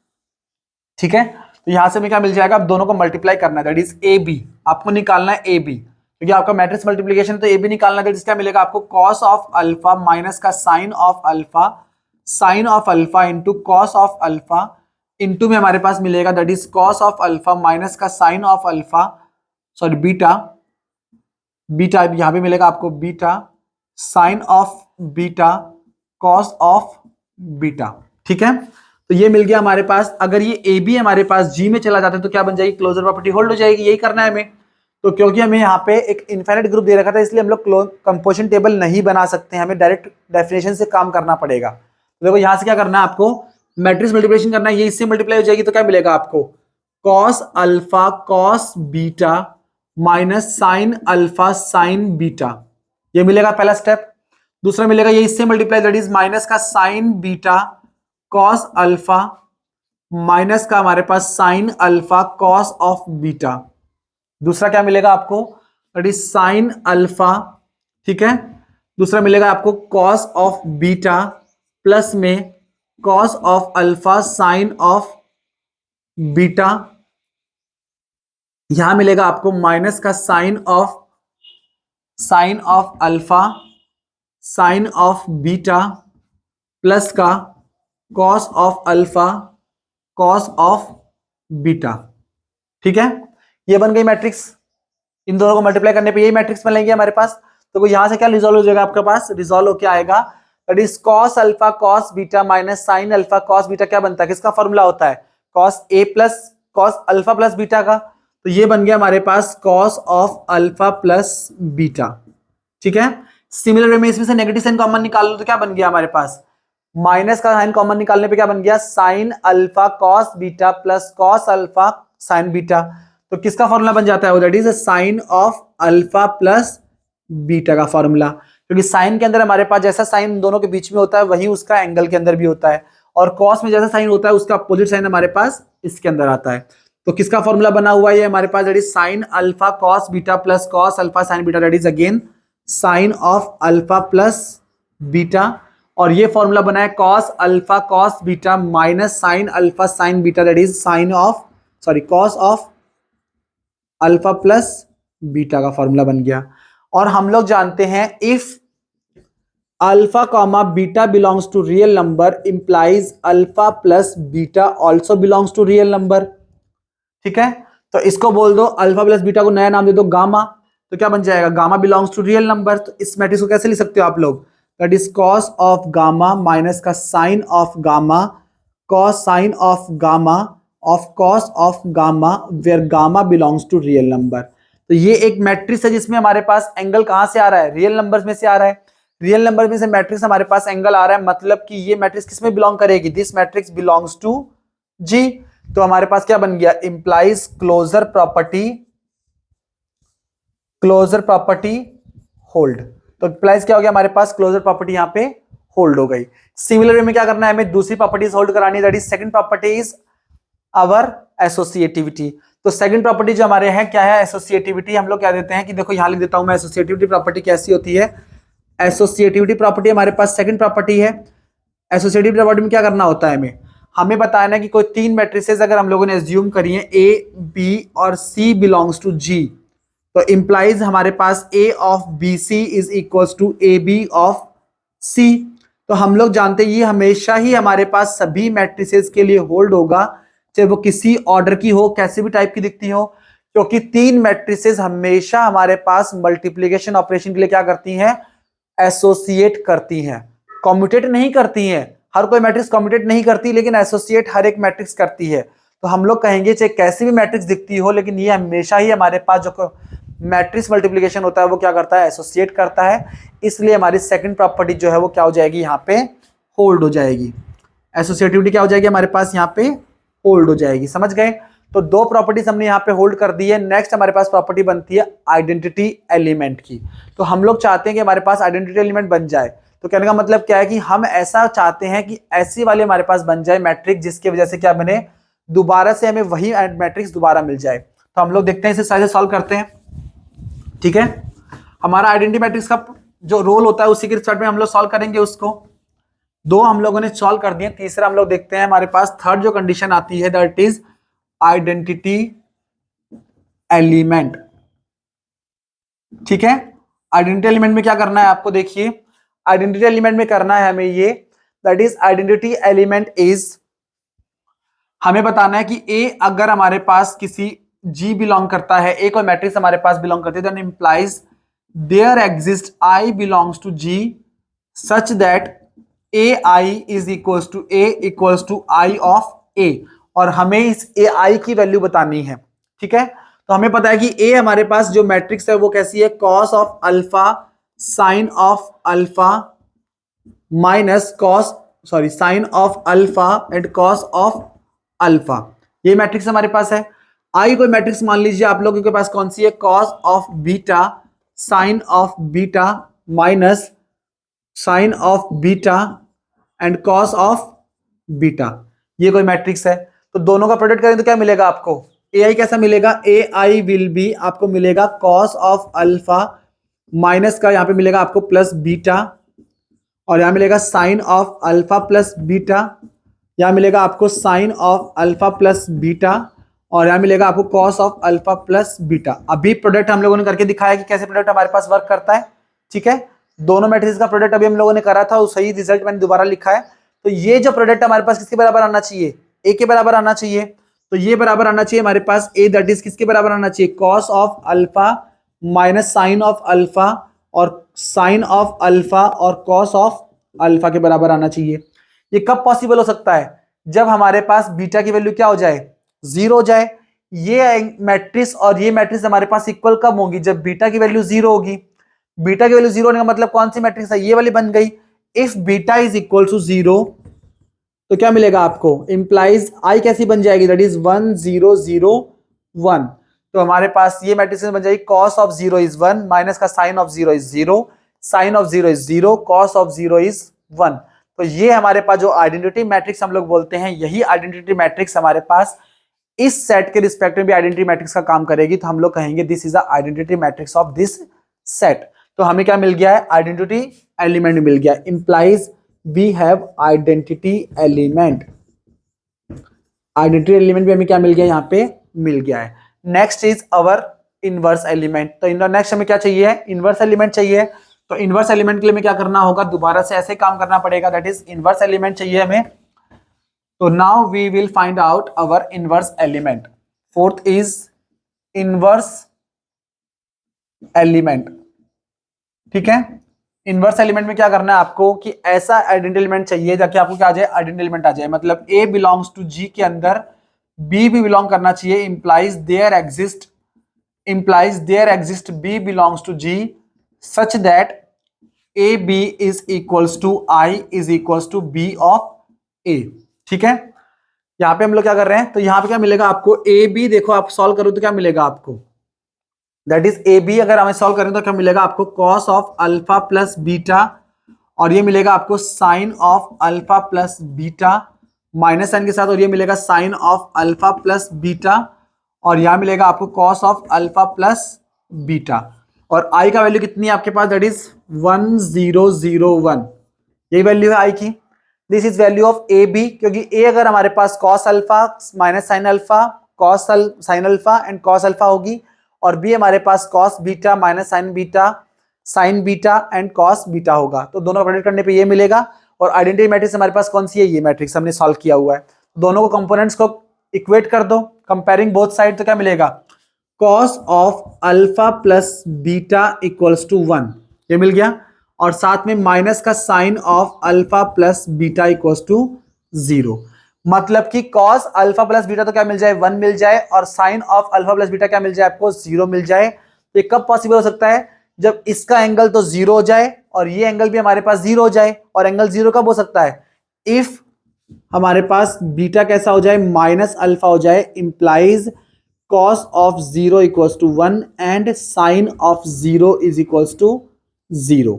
ठीक है, तो यहां से हमें क्या मिल जाएगा, अब दोनों को मल्टीप्लाई करना है, दैट इज ए बी। आपको निकालना है ए बी, क्योंकि आपका मैट्रिक्स मल्टीप्लिकेशन, तो ए बी निकालना है। क्या मिलेगा आपको, कॉस ऑफ अल्फा माइनस का sine of alpha into cos of alpha, into में हमारे पास मिलेगा that is cos of alpha minus का sine of alpha, sorry beta यहां पे मिलेगा आपको beta sine of beta cos of beta. ठीक है, तो ये मिल गया हमारे पास। अगर ये ए बी हमारे पास जी में चला जाता है तो क्या बन जाएगी, क्लोजर प्रॉपर्टी होल्ड हो जाएगी। यही करना है हमें। तो क्योंकि हमें यहाँ पे एक इनफाइनाइट ग्रुप दे रखा था, इसलिए हम लोग कंपोजिशन टेबल नहीं बना सकते हैं, हमें डायरेक्ट डेफिनेशन से काम करना पड़ेगा। तो देखो यहां से क्या करना है, आपको मैट्रिक्स मल्टीप्लिकेशन करना है। ये इससे मल्टीप्लाई हो जाएगी तो क्या मिलेगा आपको, cos alpha cos beta minus sine alpha sine beta, ये मिलेगा पहला स्टेप। दूसरा मिलेगा ये इससे मल्टीप्लाई, दैट इज माइनस का sine beta cos alpha minus का हमारे पास sine alpha cos of beta. दूसरा क्या मिलेगा आपको, दैट इज साइन अल्फा, ठीक है। दूसरा मिलेगा आपको कॉस ऑफ बीटा प्लस में cos of alpha sine of beta. यहां मिलेगा आपको माइनस का sine of alpha sine of beta plus का cos of alpha cos of beta, ठीक है। ये बन गई मैट्रिक्स। इन दोनों को मल्टीप्लाई करने पे यही मैट्रिक्स बनेगी हमारे पास। तो यहां से क्या रिजॉल्व हो जाएगा आपके पास, रिजॉल्व होकर आएगा that is cos alpha cos beta minus sine alpha cos beta. क्या बनता है, किसका फॉर्मूला होता है, cos A plus cos alpha plus beta का। तो ये बन गया हमारे पास cos of alpha plus beta, ठीक है। सिमिलर वे में इसमें से नेगेटिव साइन कॉमन निकाल लो तो क्या बन गया हमारे पास, माइनस का साइन कॉमन निकालने पे क्या बन गया, sign alpha cos beta plus cos alpha sine beta. तो किसका फॉर्मूला बन जाता है, that is sine of alpha plus beta का फॉर्मूला। क्योंकि साइन के अंदर हमारे पास जैसा साइन दोनों के बीच में होता है वही उसका एंगल के अंदर भी होता है, और कॉस में जैसा साइन होता है उसका अपोजिट साइन हमारे पास इसके अंदर आता है। तो किसका फॉर्मूला बना हुआ है हमारे पास, that is sine alpha cos beta plus cos alpha sine beta, that is again sine of alpha plus beta. और ये फॉर्मूला बना है cos alpha cos beta minus sine alpha sine beta, that is cos of alpha plus beta का फॉर्मूला बन गया। और हम लोग जानते हैं if alpha comma beta belongs to real number implies alpha plus beta also belongs to real number, ठीक है। तो इसको बोल दो अल्फा प्लस बीटा को नया नाम दे दो गामा, तो क्या बन जाएगा, gamma belongs to real number. तो इस मैट्रिक्स को कैसे लिख सकते हो आप लोग, that is cos of gamma minus का sine of gamma cos sine of gamma of cos of gamma where gamma belongs to real number. तो ये एक मैट्रिक्स है जिसमें हमारे पास एंगल कहां से आ रहा है, रियल नंबर्स में से आ रहा है। रियल नंबर में से मैट्रिक्स हमारे पास एंगल आ रहा है, मतलब कि ये मैट्रिक्स किसमें बिलोंग करेगी, दिस मैट्रिक्स बिलोंग्स टू जी। तो हमारे पास क्या बन गया, इंप्लाइज क्लोजर प्रॉपर्टी होल्ड। तो इंप्लाइज क्या हो गया हमारे पास, क्लोजर प्रॉपर्टी यहां पे होल्ड हो गई। सिमिलर वे में क्या करना है, हमें दूसरी प्रॉपर्टीज होल्ड करानी है, that is second property is our associativity. तो सेकंड प्रॉपर्टी जो हमारे है क्या है, एसोसिएटिविटी। हम लोग क्या देते हैं कि देखो यहां लिख देता हूं मैं, एसोसिएटिविटी प्रॉपर्टी कैसी होती है। एसोसिएटिविटी प्रॉपर्टी हमारे पास सेकंड प्रॉपर्टी है। एसोसिएटिव प्रॉपर्टी में क्या करना होता है, हमें बताया ना कि कोई तीन मैट्रिसेस अगर हम लोगों ने एज्यूम करी है ए बी और सी बिलोंग्स टू जी, तो इंप्लाइज हमारे पास A of B C is equals to A B of C. तो हम लोग जानते हैं ये हमेशा ही हमारे पास सभी मैट्रिसेस के लिए होल्ड होगा, चाहे वो किसी ऑर्डर की हो, कैसे भी टाइप की दिखती हो, क्योंकि तीन मैट्रिसेस हमेशा हमारे पास मल्टीप्लिकेशन ऑपरेशन के लिए क्या करती हैं, एसोसिएट करती हैं, कम्यूटेट नहीं करती हैं। हर कोई मैट्रिक्स कम्यूटेट नहीं करती, लेकिन एसोसिएट हर एक मैट्रिक्स करती है। तो हम लोग कहेंगे चाहे कैसी भी मैट्रिक्स दिखती हो, लेकिन ये हमेशा ही हमारे पास जो मैट्रिक्स मल्टीप्लिकेशन होता है वो क्या करता है, एसोसिएट करता है। इसलिए हमारी सेकंड प्रॉपर्टी जो है वो क्या हो जाएगी, यहाँ पे होल्ड हो जाएगी। एसोसिएटिविटी क्या हो जाएगी हमारे पास, यहाँ पे होल्ड हो जाएगी। समझ गए। तो दो प्रॉपर्टीज हमने यहाँ पे होल्ड कर दी है। नेक्स्ट हमारे पास प्रॉपर्टी बनती है आइडेंटिटी एलिमेंट की। तो हम लोग चाहते हैं कि हमारे पास आइडेंटिटी एलिमेंट बन जाए। तो कहने का मतलब क्या है कि हम ऐसा चाहते हैं कि ऐसी वाले हमारे पास बन जाए मैट्रिक्स, जिसकी वजह से क्या बने, दोबारा से हमें वही मैट्रिक्स दोबारा मिल जाए। तो हम लोग देखते हैं इसे साइज सॉल्व करते हैं, ठीक है। हमारा आइडेंटिटी मैट्रिक्स का जो रोल होता है उसी के रिजल्ट में हम लोग सॉल्व करेंगे उसको। दो हम लोगों ने सॉल्व कर दिए, तीसरा हम लोग देखते हैं हमारे पास थर्ड जो कंडीशन आती है, दैट इज आइडेंटिटी एलिमेंट, ठीक है। आइडेंटिटी एलिमेंट में क्या करना है आपको, देखिए आइडेंटिटी एलिमेंट में करना है हमें ये, that is identity element is, हमें बताना है कि ए अगर हमारे पास किसी जी बिलोंग करता है, ए कोई मैट्रिक्स हमारे पास बिलोंग करती है, then implies there exist I belongs to G such that A I is equals to A equals to I of A. और हमें इस ए आई की वैल्यू बतानी है, ठीक है। तो हमें पता है कि ए हमारे पास जो मैट्रिक्स है वो कैसी है, cos of alpha sine of alpha minus sine of alpha and cos of alpha, ये मैट्रिक्स हमारे पास है। आई कोई मैट्रिक्स मान लीजिए आप लोगों के पास कौन सी है, cos of beta sine of beta minus sine of beta and cos of beta, ये कोई मैट्रिक्स है। तो दोनों का प्रोडक्ट करें तो क्या मिलेगा आपको, ए आई कैसा मिलेगा, ए आई विल बी आपको मिलेगा कॉस ऑफ अल्फा माइनस का यहाँ पे मिलेगा आपको प्लस बीटा, और यहां मिलेगा sine of alpha plus beta, यहां मिलेगा आपको sine of alpha plus beta, और यहां मिलेगा आपको cos of alpha plus beta. अभी प्रोडक्ट हम लोगों ने करके दिखाया कि कैसे प्रोडक्ट हमारे पास वर्क करता है, ठीक है। दोनों मैट्रिक्स का प्रोडक्ट अभी हम लोगों ने करा था, वो सही रिजल्ट मैंने दोबारा लिखा है। तो ये जो प्रोडक्ट हमारे पास किसके बराबर आना चाहिए, ए के बराबर आना चाहिए। तो ये बराबर आना चाहिए हमारे पास ए, दैट इज किसके बराबर आना चाहिए, cos of alpha minus sine of alpha, और साइन ऑफ अल्फा और कॉस ऑफ अल्फा के बराबर आना चाहिए। ये कब पॉसिबल हो सकता है, जब हमारे पास बीटा की वैल्यू क्या हो जाए, 0 हो जाए। ये मैट्रिक्स और ये मैट्रिक्स हमारे पास इक्वल कब होगी, जब बीटा की वैल्यू 0 होगी। बीटा की वैल्यू 0 होने का मतलब कौन सी मैट्रिक्स है, ये वाली बन गई। If beta is equal to 0 तो क्या मिलेगा आपको, इंप्लाइज आई कैसी बन जाएगी, दैट इज 1 0 0 1। तो हमारे पास ये मैट्रिक्स बन जाएगी कॉस ऑफ 0 इज 1 माइनस का sine of 0 is 0, sine of 0 is 0, cos of 0 is 1। तो ये हमारे पास जो आइडेंटिटी मैट्रिक्स हम लोग बोलते हैं, यही आइडेंटिटी मैट्रिक्स हमारे पास इस सेट के रिस्पेक्ट में भी आइडेंटिटी मैट्रिक्स का काम करेगी। तो हम लोग कहेंगे this is a identity matrix of this set. तो हमें क्या मिल गया है, आइडेंटिटी एलिमेंट मिल गया, implies we have identity element. Identity element भी हमें क्या मिल गया, यहाँ पे मिल गया है। Next is our inverse element. तो नेक्स्ट हमें क्या चाहिए, इनवर्स एलिमेंट चाहिए। तो इनवर्स एलिमेंट के लिए हमें क्या करना होगा, दोबारा से ऐसे काम करना पड़ेगा, दैट इज इनवर्स एलिमेंट चाहिए हमें। तो now we will find out our inverse element. Fourth is inverse element, ठीक है। इनवर्स एलिमेंट में क्या करना है आपको, कि ऐसा आइडेंटिटी एलिमेंट चाहिए जाके आपको क्या आ जाए, आइडेंटिटी एलिमेंट आ जाए। मतलब ए बिलोंग्स टू जी के अंदर बी भी बिलोंग करना चाहिए, implies there exist B belongs to G such that A B is equals to I is equals to B of A, ठीक है। यहां पे हम लोग क्या कर रहे हैं, तो यहां पे क्या मिलेगा आपको, ए बी देखो आप सॉल्व करो तो क्या मिलेगा आपको, दैट इज ए बी अगर हमें सॉल्व करें तो क्या मिलेगा आपको, cos of alpha plus beta, और ये मिलेगा आपको sine of alpha plus beta minus sine के साथ, और ये मिलेगा sine of alpha plus beta, और यहां मिलेगा आपको cos of alpha plus beta. और आई का वैल्यू कितनी है आपके पास, दैट इज 1001, यही वैल्यू है आई की। This is value of A B, क्योंकि ए अगर हमारे पास cos alpha minus sine alpha, cos sine alpha and cos alpha होगी, और बी हमारे पास cos beta minus sine beta and cos beta होगा। तो दोनों प्रोडक्ट करने पे ये मिलेगा। और आइडेंटिटी मैट्रिक्स हमारे पास कौन सी है, ये मैट्रिक्स हमने सॉल्व किया हुआ है। दोनों को कंपोनेंट्स को इक्वेट कर दो, कंपेयरिंग बोथ साइड, तो क्या मिलेगा, cos of alpha plus beta equals to 1, ये मिल गया। और साथ में माइनस का sine of alpha plus beta equals to 0। मतलब कि कॉस अल्फा प्लस बीटा तो क्या मिल जाए, 1 मिल जाए, और sine of alpha plus beta क्या मिल जाए आपको, 0 मिल जाए। तो ये कब पॉसिबल हो सकता है, जब इसका एंगल तो 0 हो जाए और ये एंगल भी हमारे पास 0 हो जाए। और एंगल 0 कब हो सकता है, इफ हमारे पास बीटा कैसा हो जाए, माइनस अल्फा हो जाए, implies cos of 0 equals to 1 and sin of 0 is equals to 0।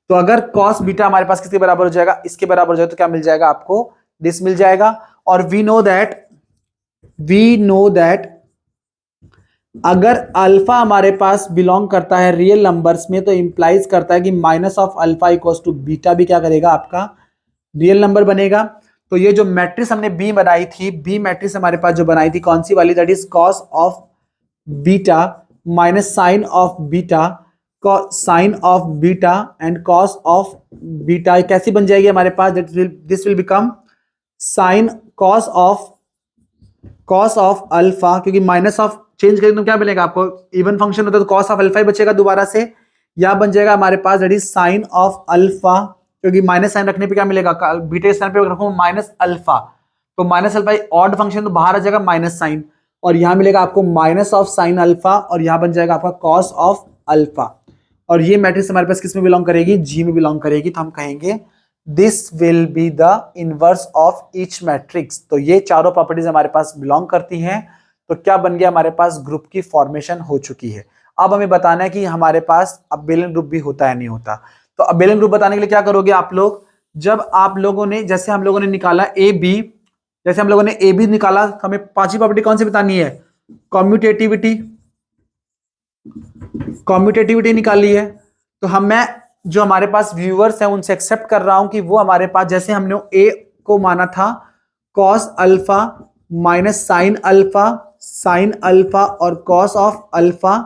तो अगर cos बीटा हमारे पास किसके बराबर हो जाएगा, इसके बराबर हो जाए, तो क्या मिल जाएगा आपको, दिस मिल जाएगा। और वी नो दैट अगर अल्फा हमारे पास बिलोंग करता है रियल नंबर्स में, तो इंप्लाइज करता है कि minus of alpha equals to beta भी क्या करेगा, आपका रियल नंबर बनेगा। तो ये जो मैट्रिक्स हमने बी बनाई थी, बी मैट्रिक्स हमारे पास जो बनाई थी कौन सी वाली, that is cos of beta minus sine of beta, sine of beta and cos of beta, कैसी बन जाएगी हमारे पास, this will become sine cos of alpha, क्योंकि माइनस ऑफ चेंज करेंगे तो क्या मिलेगा आपको, इवन फंक्शन होता है तो कॉस ऑफ अल्फा ही बचेगा दोबारा से, या बन जाएगा हमारे पास that is sine of alpha, क्योंकि माइनस साइन रखने पे क्या मिलेगा, बीटा साइन पे रखूं माइनस अल्फा, तो माइनस अल्फा ऑड फंक्शन तो बाहर आ जाएगा माइनस साइन, और यहां मिलेगा आपको माइनस ऑफ साइन अल्फा, और यहां बन जाएगा आपका कॉस ऑफ अल्फा। और ये मैट्रिक्स हमारे पास किस में बिलोंग करेगी, जी में बिलोंग करेगी। तो हम कहेंगे this will be the inverse of each matrix. तो ये चारों प्रॉपर्टीज हमारे पास बिलोंग करती हैं। तो क्या बन गया, हमारे पास ग्रुप की फॉर्मेशन हो चुकी है। अब हमें बताना है कि हमारे पास अबेलियन ग्रुप भी होता है नहीं होता। तो तो अबेलियन ग्रुप बताने के लिए क्या करोगे आप लोग, जब आप लोगों ने, जैसे हम लोगों ने निकाला ए बी, जैसे हम लोगों ने ए बी निकाला, हमें पांचवी प्रॉपर्टी कौन सी बतानी है, कॉम्यूटेटिविटी, कॉम्यूटेटिविटी निकाली है। तो मैं जो हमारे पास व्यूअर्स हैं उनसे एक्सेप्ट कर रहा हूं कि वो हमारे पास, जैसे हमने ए को माना था cos alpha minus sine alpha और कॉस ऑफ अल्फा,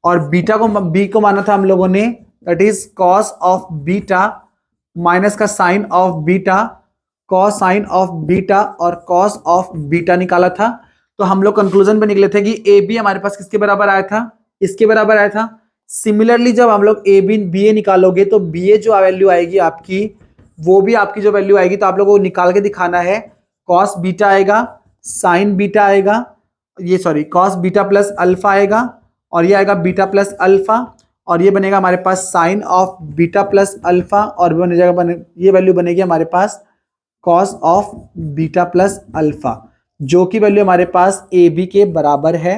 और बीटा को, बी को माना था हम लोगों ने that is cos of beta minus का sine of beta, cos sine of beta और कॉस ऑफ बीटा निकाला था। तो हम लोग कंक्लूजन पे निकले थे कि ए बी हमारे पास किसके बराबर आया था, इसके बराबर आया था। सिमिलरली जब हम लोग ए बी ए निकालोगे तो बी ए जो वैल्यू आएगी आपकी, वो भी आपकी जो वैल्यू आएगी, तो आप लोगों को निकाल के दिखाना है, कॉस बीटा आएगा, साइन बीटा आएगा, ये sorry cos beta plus alpha आएगा, और ये आएगा बीटा प्लस अल्फा, और ये बनेगा हमारे पास sine of beta plus alpha, और बन जाएगा, ये वैल्यू बनेगी हमारे पास cos of beta plus alpha, जो कि वैल्यू हमारे पास ए बी के बराबर है।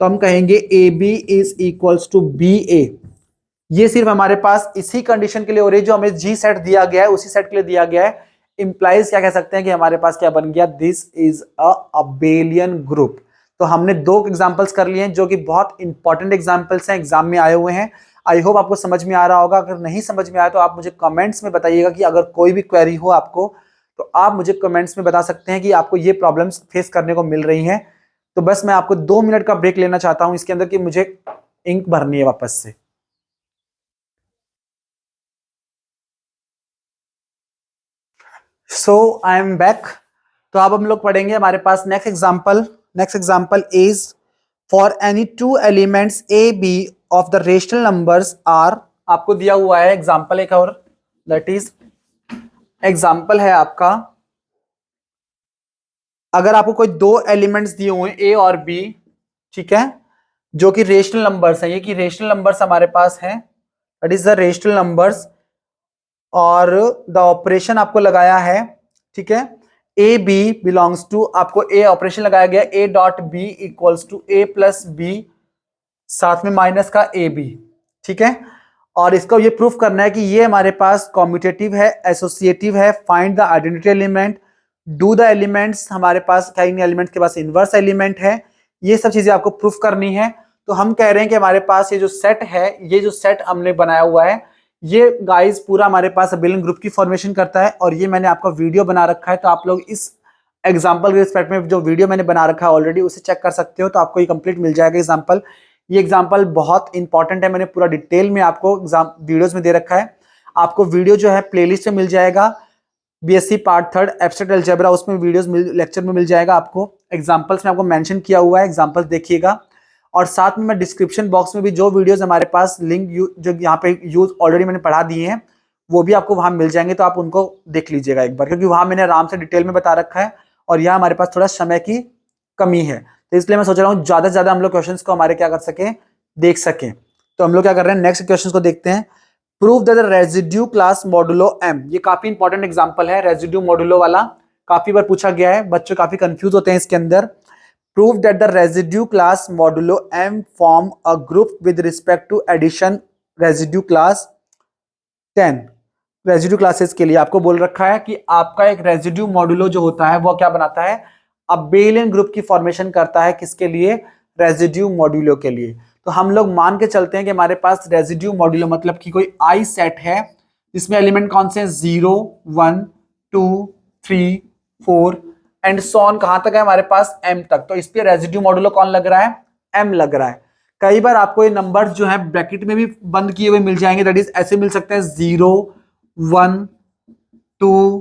तो हम कहेंगे A B is equals to B A. ये सिर्फ हमारे पास इसी कंडीशन के लिए हो रही है, जो हमें जी सेट दिया गया है उसी सेट के लिए दिया गया है। इंप्लाइज क्या कह सकते हैं कि हमारे पास क्या बन गया, this is a abelian group. तो हमने दो एग्जांपल्स कर लिए हैं जो कि बहुत इंपॉर्टेंट एग्जांपल्स हैं, एग्जाम में आए हुए हैं। आई होप आपको समझ में आ रहा होगा। अगर नहीं समझ में आया तो आप मुझे कमेंट्स में बताइएगा कि अगर कोई भी क्वेरी हो आपको, तो आप मुझे कमेंट्स में बता सकते हैं कि आपको ये प्रॉब्लम्स फेस करने को मिल रही हैं। तो बस मैं आपको 2 मिनट का ब्रेक लेना चाहता हूं इसके अंदर, कि मुझे इंक भरनी है वापस से। So I am back. तो अब हम लोग पढ़ेंगे हमारे पास next example is for any two elements A B of the rational numbers R. आपको दिया हुआ है एग्जाम्पल एक और, दैट इज एग्जाम्पल है आपका, अगर आपको कोई दो एलिमेंट्स दिए हुए ए और बी, ठीक है, जो कि रेशनल नंबर्स हैं, ये कि रेशनल नंबर्स हमारे पास हैं, that is the rational numbers, और द ऑपरेशन आपको लगाया है, ठीक है, ए बी बिलोंग्स टू, आपको ए ऑपरेशन लगाया गया, A dot B equals to A plus B, साथ में माइनस का ए बी, ठीक है। और इसको ये प्रूफ करना है कि ये हमारे पास कॉम्यूटेटिव है, एसोसिएटिव है, find the identity element, do the elements, हमारे पास क्या इन एलिमेंट्स के पास इनवर्स एलिमेंट है, ये सब चीजें आपको प्रूफ करनी है। तो हम कह रहे हैं कि हमारे पास ये जो सेट है, ये जो सेट हमने बनाया हुआ है, ये गाइस पूरा हमारे पास अबेलियन ग्रुप की फॉर्मेशन करता है। और ये मैंने आपका वीडियो बना रखा है, तो आप लोग इस एग्जाम्पल के रिस्पेक्ट में जो वीडियो मैंने बना रखा है ऑलरेडी, उसे चेक कर सकते हो, तो आपको ये कंप्लीट मिल जाएगा एग्जाम्पल। ये एग्जाम्पल बहुत इंपॉर्टेंट है, मैंने पूरा डिटेल में आपको एग्जाम वीडियोज में दे रखा है। आपको वीडियो जो है प्लेलिस्ट में मिल जाएगा, बीएससी पार्ट 3 एब्स्ट्रैक्ट अलजेब्रा, उसमें वीडियोस लेक्चर में मिल जाएगा आपको। एग्जांपल्स में आपको मेंशन किया हुआ है, एग्जांपल्स देखिएगा। और साथ में मैं डिस्क्रिप्शन बॉक्स में भी जो वीडियोस हमारे पास लिंक जो यहाँ पे यूज ऑलरेडी मैंने पढ़ा दिए हैं, वो भी आपको वहां मिल जाएंगे, तो आप उनको देख लीजिएगा एक बार, क्योंकि वहां मैंने आराम से डिटेल में बता रखा है, और यहाँ हमारे पास थोड़ा समय की कमी है, तो इसलिए मैं सोच रहा हूँ ज्यादा से ज्यादा हम लोग क्वेश्चन को हमारे क्या कर सके, देख सके। तो हम लोग क्या कर रहे हैं, नेक्स्ट क्वेश्चन को देखते हैं। Prove that the residue class modulo M, ये काफी इंपॉर्टेंट एग्जांपल है, रेजिड्यू मॉडुलो वाला काफी बार पूछा गया है, बच्चे काफी कंफ्यूज होते हैं इसके अंदर। Prove that the residue class modulo M form a group with respect to addition residue class 10। Residue classes के लिए आपको बोल रखा है कि आपका एक रेजिड्यू मॉडुलो जो होता है वो क्या बनाता है, अबेलियन ग्रुप की फॉर्मेशन करता है, किसके लिए, रेजिड्यू मॉडुलो के लिए। तो हम लोग मान के चलते हैं कि हमारे पास रेजिड्यू मॉड्यूलो मतलब कि कोई आई सेट है, जिसमें एलिमेंट कौन से हैं, 0 1 2 3 4 एंड सो ऑन, कहां तक है हमारे पास, m तक। तो इस पे रेजिड्यू मॉड्यूलो कौन लग रहा है, m लग रहा है। कई बार आपको ये नंबर जो है ब्रैकेट में भी बंद किए हुए मिल जाएंगे, दैट इज ऐसे मिल सकते हैं 0 1 2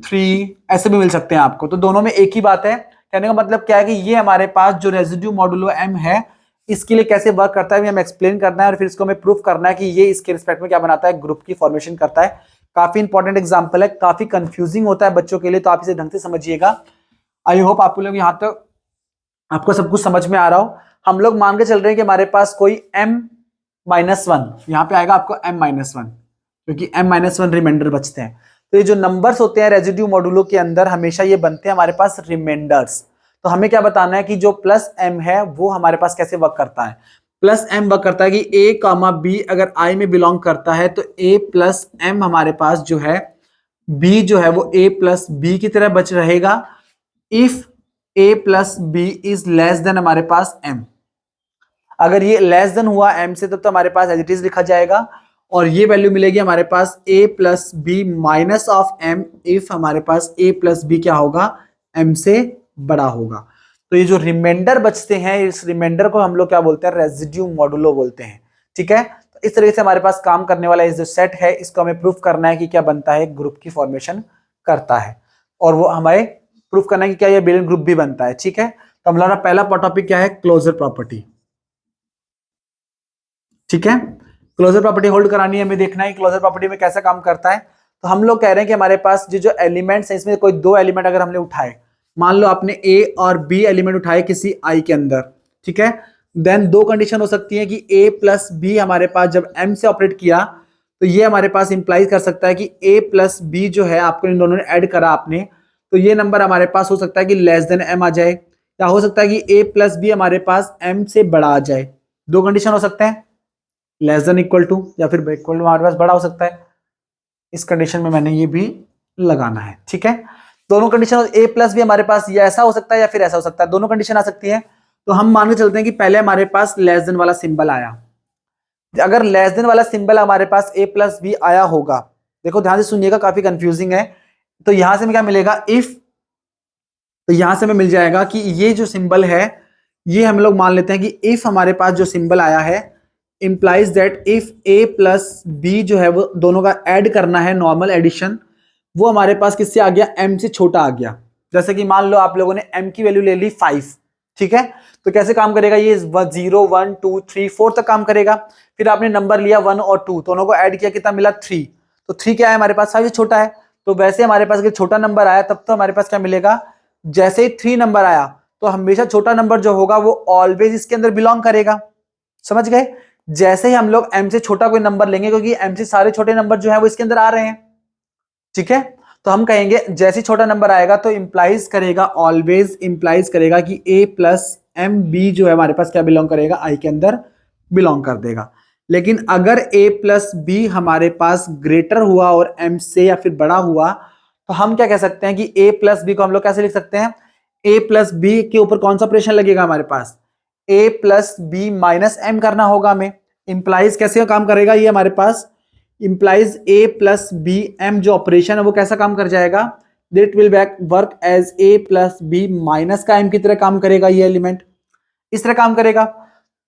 3, ऐसे भी मिल सकते हैं आपको। तो दोनों में एक ही बात है, कहने का मतलब क्या है कि ये हमारे पास जो रेजिड्यू मॉड्यूलो m है, इसके लिए कैसे वर्क करता है हमें एक्सप्लेन करना है, और फिर इसको हमें प्रूफ करना है कि ये इसके रिस्पेक्ट में क्या बनाता है, ग्रुप की फॉर्मेशन करता है। काफी इंपॉर्टेंट एग्जांपल है, काफी कंफ्यूजिंग होता है बच्चों के लिए, तो आप इसे ढंग से समझिएगा। आई होप आप लोग यहाँ तक आपको सब कुछ समझ में आ रहा हो। हम लोग मान के चल रहे हैं कि हमारे पास कोई m-1 यहाँ पे आएगा, आपको m-1, क्योंकि m-1 रिमाइंडर बचते हैं। तो ये जो नंबर्स होते हैं रेजिड्यू मॉड्यूलो के अंदर, हमेशा ये बनते हैं हमारे पास रिमाइंडर्स। तो हमें क्या बताना है कि जो प्लस m है वो हमारे पास कैसे वर्क करता है। प्लस एम वर्क करता है कि ए कामा बी अगर आई में बिलोंग करता है तो ए प्लस एम हमारे पास जो है बी जो है वो ए प्लस बी की तरह बच रहेगा if A plus B is less than हमारे पास एम। अगर ये लेस देन हुआ एम से तब तो हमारे पास एज इट इज लिखा जाएगा और ये वैल्यू मिलेगी हमारे पास A plus B minus of M if हमारे पास ए प्लस बी क्या होगा, एम से बड़ा होगा। तो ये जो रिमाइंडर बचते हैं इस रिमाइंडर को हम लोग क्या बोलते हैं, रेजिड्यू मॉडुलो बोलते हैं। ठीक है, तो इस तरीके से हमारे पास काम करने वाला इस जो सेट है इसको हमें प्रूफ करना है कि क्या बनता है, ग्रुप की फॉर्मेशन करता है और वो हमें प्रूफ करना है कि क्या ये बिलियन ग्रुप भी बनता है। ठीक है, तो हमारा पहला टॉपिक क्या है, क्लोजर प्रॉपर्टी। ठीक है, क्लोजर प्रॉपर्टी होल्ड करानी है, हमें देखना है क्लोजर प्रॉपर्टी में कैसा काम करता है। तो हम लोग कह रहे हैं कि हमारे पास जो एलिमेंट्स हैं इसमें कोई दो एलिमेंट अगर हमने उठाए, मान लो आपने ए और बी एलिमेंट उठाए किसी आई के अंदर, ठीक है, देन दो कंडीशन हो सकती है कि ए प्लस बी हमारे पास जब एम से ऑपरेट किया तो ये हमारे पास इंप्लाई कर सकता है कि ए प्लस बी जो है आपको इन दोनों ने ऐड करा आपने, तो ये नंबर हमारे पास हो सकता है कि लेस देन एम आ जाए या हो सकता है कि ए प्लस बी हमारे पास एम से बड़ा आ जाए। दो कंडीशन हो सकते हैं, लेस देन इक्वल टू या फिर इक्वल टू हमारे पास बड़ा हो सकता है। इस कंडीशन में मैंने ये भी लगाना है। ठीक है, दोनों कंडीशन ए प्लस भी हमारे पास ये ऐसा हो सकता है या फिर ऐसा हो सकता है, दोनों कंडीशन आ सकती है। तो हम मान के चलते हैं कि पहले हमारे पास लेस देन वाला सिंबल आया, अगर लेस देन वाला सिंबल हमारे पास ए प्लस बी आया होगा, देखो ध्यान से सुनिएगा काफी कंफ्यूजिंग है। तो यहां से हमें क्या मिलेगा, इफ, तो यहां से हमें मिल जाएगा कि ये जो सिंबल है ये हम लोग मान लेते हैं कि इफ हमारे पास जो सिंबल आया है implies that if A plus B जो है वो दोनों का ऐड करना है, नॉर्मल एडिशन, वो हमारे पास किससे आ गया, एम से छोटा आ गया। जैसे कि मान लो आप लोगों ने एम की वैल्यू ले ली 5, ठीक है, तो कैसे काम करेगा ये 0 1 2 3 4 तक काम करेगा। फिर आपने नंबर लिया 1 और 2 दोनों को ऐड किया, कितना मिला 3, तो 3 क्या है हमारे पास 5 छोटा है। तो वैसे हमारे पास अगर छोटा नंबर आया तब तो हमारे पास क्या मिलेगा, जैसे ही 3 नंबर आया तो हमेशा छोटा नंबर जो होगा वो ऑलवेज इसके अंदर बिलोंग करेगा। समझ गए, जैसे ही हम लोग एम से छोटा कोई नंबर लेंगे क्योंकि एम से सारे छोटे नंबर जो है वो इसके अंदर आ रहे हैं। ठीक है, तो हम कहेंगे जैसे छोटा नंबर आएगा तो इंप्लाइज करेगा, ऑलवेज इंप्लाइज करेगा कि ए प्लस एम बी जो है हमारे पास क्या बिलोंग करेगा, आई के अंदर बिलोंग कर देगा। लेकिन अगर ए प्लस बी हमारे पास ग्रेटर हुआ और एम से या फिर बड़ा हुआ तो हम क्या कह सकते हैं कि ए प्लस बी को हम लोग कैसे लिख सकते हैं, ए प्लस बी के ऊपर कौन सा ऑपरेशन लगेगा हमारे पास, A plus B minus M करना होगा हमें। इंप्लाइज कैसे काम करेगा ये हमारे पास, implies A plus B M जो ऑपरेशन है वो कैसा काम कर जाएगा, that will work as A plus B minus का एम की तरह काम करेगा। ये एलिमेंट इस तरह काम करेगा।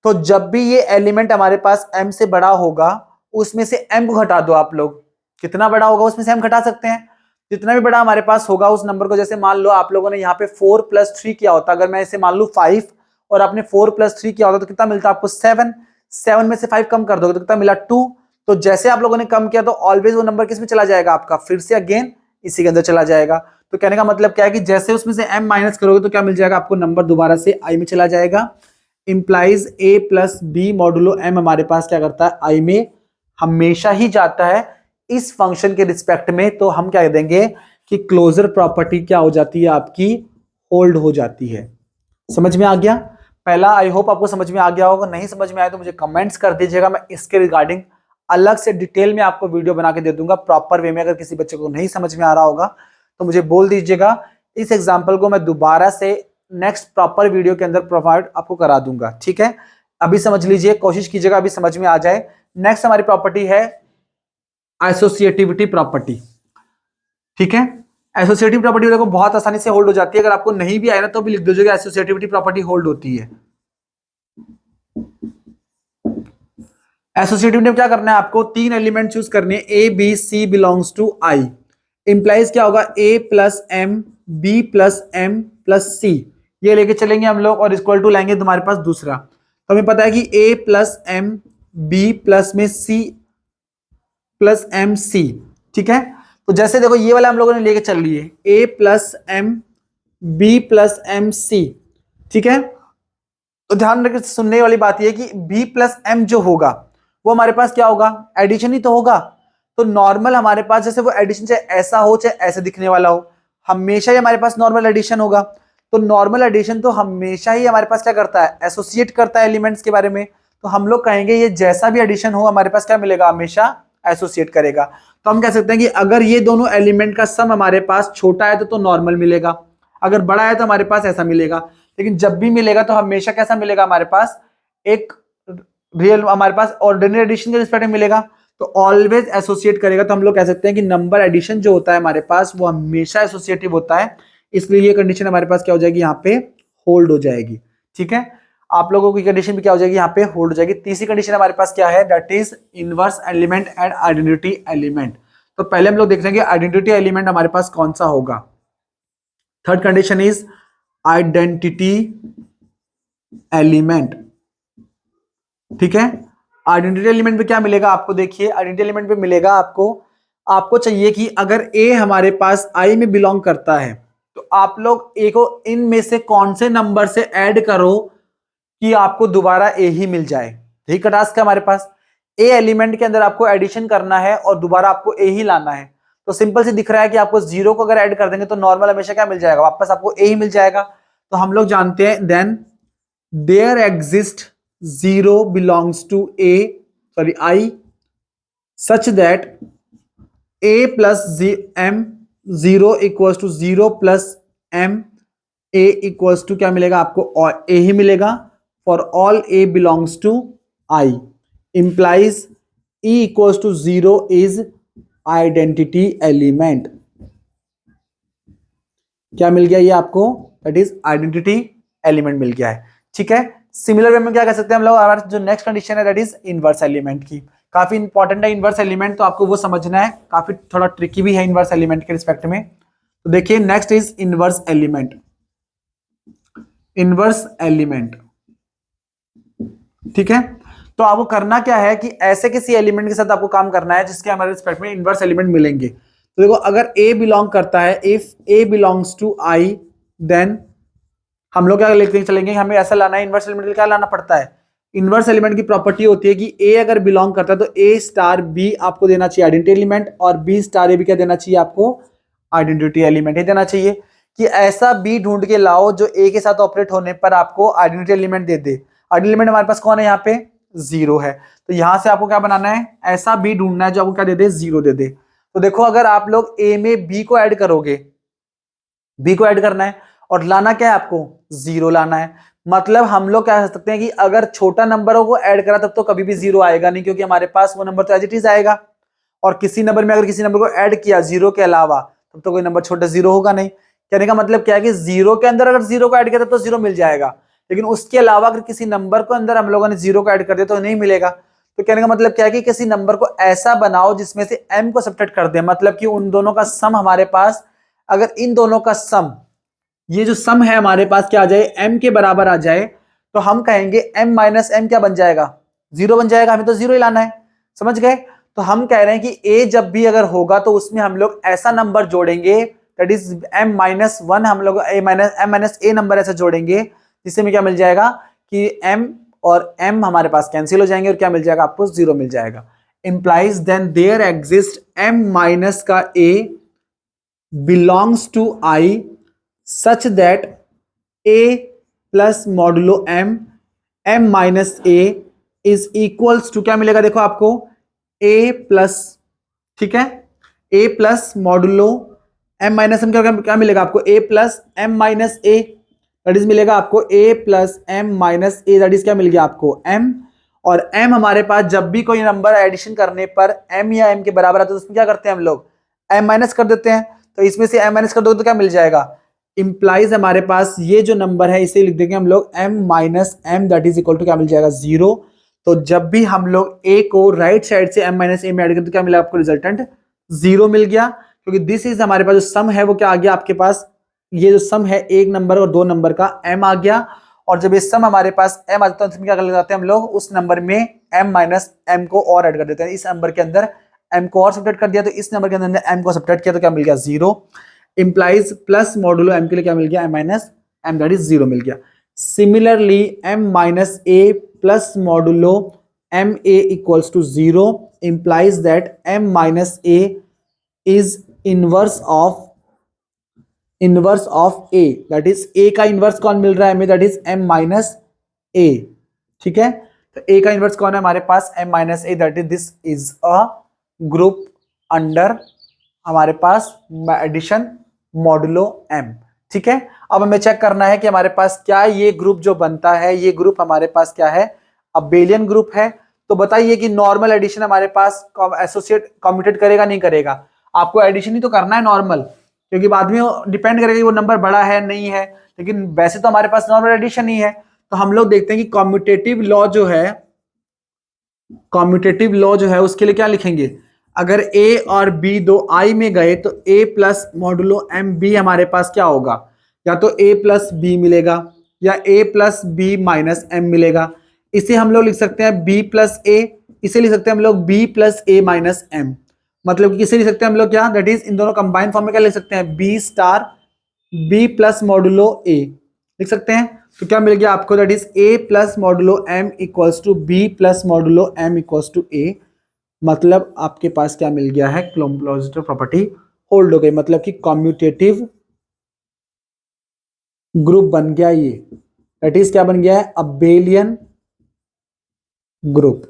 तो जब भी ये एलिमेंट हमारे पास एम से बड़ा होगा उसमें से एम को घटा दो आप लोग, कितना बड़ा होगा उसमें से हम घटा सकते हैं, जितना भी बड़ा हमारे पास होगा उस नंबर को। जैसे मान लो आप लोगों ने यहाँ पे 4 + 3 किया होता, अगर मैं इसे मान लू 5 और आपने 4 + 3 किया होता तो कितना मिलता आपको 7, 7 में से 5 कम कर दोगे तो कितना मिला 2। तो जैसे आप लोगों ने कम किया तो ऑलवेज वो नंबर किस में चला जाएगा आपका, फिर से अगेन इसी के अंदर चला जाएगा। तो कहने का मतलब क्या है कि जैसे उसमें से m माइनस करोगे तो क्या मिल जाएगा आपको, नंबर दोबारा से i में चला जाएगा। Implies a plus B modulo m हमारे पास क्या करता है, i में हमेशा ही जाता है इस फंक्शन के रिस्पेक्ट में। तो हम क्या कह देंगे कि क्लोजर प्रॉपर्टी क्या हो जाती है आपकी, होल्ड हो जाती है। समझ में आ गया पहला, आई होप आपको समझ में आ गया होगा। नहीं समझ में आया तो मुझे कमेंट्स कर दीजिएगा, मैं इसके रिगार्डिंग अलग से डिटेल में आपको वीडियो बना के दे दूंगा प्रॉपर वे में। अगर किसी बच्चे को नहीं समझ में आ रहा होगा तो मुझे बोल दीजिएगा, इस एग्जाम्पल को मैं दोबारा से नेक्स्ट प्रॉपर वीडियो के अंदर प्रोवाइड आपको करा दूंगा। ठीक है, अभी समझ लीजिए, कोशिश कीजिएगा अभी समझ में आ जाए। नेक्स्ट हमारी प्रॉपर्टी है एसोसिएटिविटी प्रॉपर्टी। ठीक है, एसोसिएटिव प्रॉपर्टी देखो बहुत आसानी से होल्ड हो जाती है, अगर आपको नहीं भी आया ना तो भी लिख दीजिएगा एसोसिएटिविटी प्रॉपर्टी होल्ड होती है। एसोसिएटिव में क्या करना है आपको, 3 एलिमेंट चूज करने, A B C belongs to I. Implies क्या होगा, A plus M B plus M plus C, ये लेके चलेंगे हम लोग और इक्वल टू लाएंगे तुम्हारे पास दूसरा। तो हमें पता है कि ए प्लस एम बी प्लस में सी प्लस एम सी। ठीक है, तो जैसे देखो ये वाला हम लोगों ने लेके चल लिए, A plus M B plus M C. ठीक है, तो ध्यान रखिए, सुनने वाली बात यह कि बी प्लस एम जो होगा वो हमारे पास क्या होगा, एडिशन ही तो होगा। तो नॉर्मल हमारे पास जैसे वो एडिशन चाहे ऐसा हो चाहे ऐसे दिखने वाला हो, हमेशा ही हमारे पास नॉर्मल एडिशन होगा। तो नॉर्मल एडिशन तो हमेशा ही हमारे पास क्या करता है, एसोसिएट करता है एलिमेंट्स के बारे में। तो हम लोग कहेंगे ये जैसा भी एडिशन हो हमारे पास क्या मिलेगा, हमेशा एसोसिएट करेगा। तो हम कह सकते हैं कि अगर ये दोनों एलिमेंट का सम हमारे पास छोटा है तो नॉर्मल मिलेगा, अगर बड़ा है तो हमारे पास ऐसा मिलेगा, लेकिन जब भी मिलेगा तो हमेशा कैसा मिलेगा, हमारे पास एक रियल, हमारे पास ऑर्डिनरी एडिशन के रिस्पेक्ट में मिलेगा, तो ऑलवेज एसोसिएट करेगा। तो हम लोग कह सकते हैं कि नंबर एडिशन जो होता है हमारे पास वो हमेशा एसोसिएटिव होता है, इसलिए ये कंडीशन हमारे पास क्या हो जाएगी, यहाँ पे होल्ड हो जाएगी। ठीक है, आप लोगों की कंडीशन भी क्या हो जाएगी, यहाँ पे होल्ड हो जाएगी। तीसरी कंडीशन हमारे पास क्या है, that is inverse element and identity element. तो पहले हम लोग देख लेंगे आइडेंटिटी एलिमेंट हमारे पास कौन सा होगा। Third condition is identity element. ठीक है, आइडेंटिटी एलिमेंट पे क्या मिलेगा आपको, देखिए आइडेंटिटी एलिमेंट पे मिलेगा आपको चाहिए कि अगर ए हमारे पास आई में बिलोंग करता है तो आप लोग ए को इनमें से कौन से नंबर से ऐड करो कि आपको दोबारा ए ही मिल जाए। यही का टास्क है हमारे पास, ए एलिमेंट के अंदर आपको एडिशन करना है और दोबारा आपको ए ही लाना है। तो सिंपल से दिख रहा है कि आपको जीरो को अगर ऐड कर देंगे तो नॉर्मल हमेशा क्या मिल जाएगा, वापस आपको ए ही मिल जाएगा। तो हम लोग जानते हैं then there exist zero belongs to I such that A plus M zero equals to zero plus M A equals to क्या मिलेगा आपको, ए ही मिलेगा for all A belongs to I, implies E equals to zero is identity element. क्या मिल गया ये आपको, दैट इज आइडेंटिटी एलिमेंट मिल गया है। ठीक है, सिमिलर वे में क्या कर सकते हैं हम लोग, हमारा जो नेक्स्ट कंडीशन है दैट इज इनवर्स एलिमेंट की। काफी इंपॉर्टेंट है इनवर्स एलिमेंट, तो आपको वो समझना है, काफी थोड़ा ट्रिकी भी है इनवर्स एलिमेंट के रिस्पेक्ट में। तो देखिए next is inverse element. Inverse element, ठीक है, तो आपको करना क्या है कि ऐसे किसी एलिमेंट के साथ आपको काम करना है जिसके हमारे रिस्पेक्ट में इनवर्स एलिमेंट मिलेंगे। तो देखो अगर ए बिलोंग करता है, if A belongs to I, then हम लोग क्या लिखते चलेंगे, हमें ऐसा लाना है, इनवर्स एलिमेंट क्या लाना पड़ता है, इनवर्स एलिमेंट की प्रॉपर्टी होती है कि ए अगर बिलोंग करता है तो ए स्टार बी आपको देना चाहिए आइडेंटिटी एलिमेंट, और बी स्टार ए भी क्या देना चाहिए आपको, आइडेंटिटी एलिमेंट ही देना चाहिए। कि ऐसा बी ढूंढ के लाओ जो ए के साथ ऑपरेट होने पर आपको आइडेंटिटी एलिमेंट दे दे। आइडेंटिटी एलिमेंट हमारे पास कौन है, यहाँ पे जीरो है, तो यहां से आपको क्या बनाना है, ऐसा बी ढूंढना है जो आपको क्या दे दे, जीरो दे दे। तो देखो अगर आप लोग ए में बी को ऐड करोगे, बी को ऐड करना है और लाना क्या है आपको, जीरो लाना है। मतलब हम लोग क्या कर सकते हैं कि अगर छोटा नंबरों को ऐड करा तब तो कभी भी जीरो आएगा नहीं, क्योंकि हमारे पास वो नंबर तो एज इट इज आएगा। और किसी नंबर में अगर किसी नंबर को ऐड किया जीरो के अलावा तब तो कोई नंबर छोटा जीरो होगा नहीं। कहने का मतलब क्या है कि जीरो के अंदर अगर जीरो को ऐड किया तो जीरो मिल जाएगा, लेकिन उसके अलावा अगर किसी नंबर को अंदर हम लोगों ने जीरो को ऐड कर दिया तो नहीं मिलेगा। तो कहने का मतलब क्या है कि किसी नंबर को ऐसा बनाओ जिसमें से m को सब्ट्रैक्ट कर दे, मतलब कि उन दोनों का सम हमारे पास, अगर इन दोनों का सम, ये जो सम है हमारे पास क्या आ जाए, m के बराबर आ जाए, तो हम कहेंगे m माइनस m क्या बन जाएगा, जीरो बन जाएगा। हमें तो जीरो ही लाना है, समझ गए। तो हम कह रहे हैं कि a जब भी अगर होगा तो उसमें हम लोग ऐसा नंबर जोड़ेंगे that is m minus one, हम लोग m माइनस a नंबर ऐसा जोड़ेंगे जिससे में क्या मिल जाएगा कि m और m हमारे पास कैंसिल हो जाएंगे और क्या मिल जाएगा आपको, जीरो मिल जाएगा। Implies then there exist m minus का a belongs to i such that a plus modulo m minus a is equals to क्या मिलेगा, देखो आपको a प्लस, ठीक है, a plus modulo m minus m क्या मिलेगा आपको, a plus m minus a, that is मिलेगा आपको a plus m minus a, that is क्या मिल गया आपको m। और m हमारे पास जब भी कोई नंबर एडिशन करने पर m या m के बराबर आता है तो उसमें क्या करते हैं हम लोग, m माइनस कर देते हैं। तो इसमें से m माइनस कर दो तो क्या मिल जाएगा, इंप्लाइज हमारे पास ये जो नंबर है इसे लिख देंगे हम लोग m minus m, that is equal to क्या मिल जाएगा, जीरो। तो जब भी हम लोग a को राइट साइड से m माइनस a में ऐड करें तो क्या मिला आपको, रिजल्टेंट जीरो मिल गया, क्योंकि दिस इज हमारे पास जो सम है वो क्या आ गया आपके पास, ये जो सम है एक नंबर और दो नंबर का m आ गया। और जब ये सम हमारे पास m आता है तो क्या कर लेते हैं हम लोग, उस नंबर में m माइनस m को और ऐड कर देते हैं। इस नंबर के अंदर m को और सब्ट्रैक्ट कर दिया तो इस नंबर के अंदर m को सब्ट्रैक्ट किया तो क्या मिल गया, zero. Implies plus modulo m के लिए क्या मिल गया, m minus m, that is zero मिल गया। Similarly m minus a plus modulo m a equals to zero implies that m minus a is inverse of a, that is a का इनवर्स कौन मिल रहा है हमें, that is m minus a, ठीक है। तो ए का इनवर्स कौन है हमारे पास, m minus A, that is this is a group under हमारे पास एडिशन मॉडुलो m। ठीक है, अब हमें चेक करना है कि हमारे पास क्या ये ग्रुप जो बनता है, ये ग्रुप हमारे पास क्या है, अबेलियन ग्रुप है। तो बताइए कि नॉर्मल एडिशन हमारे पास एसोसिएट कम्यूटेट करेगा नहीं करेगा? आपको एडिशन ही तो करना है नॉर्मल, क्योंकि बाद में डिपेंड करेगा कि वो नंबर बड़ा है नहीं है, लेकिन वैसे तो हमारे पास नॉर्मल एडिशन ही है। तो हम लोग देखते हैं कि कम्यूटेटिव लॉ जो है, कम्यूटेटिव लॉ जो है उसके लिए क्या लिखेंगे, अगर a और b दो i में गए तो a plus modulo M B हमारे पास क्या होगा, या तो a प्लस बी मिलेगा या a plus B minus M मिलेगा। इसे हम लोग लिख सकते हैं b प्लस a, इसे लिख सकते हैं हम लोग b plus a minus M. मतलब कि किसे लिख सकते हैं हम लोग क्या, दैट इज इन दोनों कंबाइन फॉर्म में क्या लिख सकते हैं, b star b plus modulo a लिख सकते हैं। तो क्या मिल गया आपको, that is a plus modulo m equals to b plus modulo m equals to a। मतलब आपके पास क्या मिल गया है, क्लोमोलॉजिकल प्रॉपर्टी होल्ड हो गई, मतलब कि कम्यूटेटिव ग्रुप बन गया ये, दैट इज क्या बन गया है, अबेलियन ग्रुप।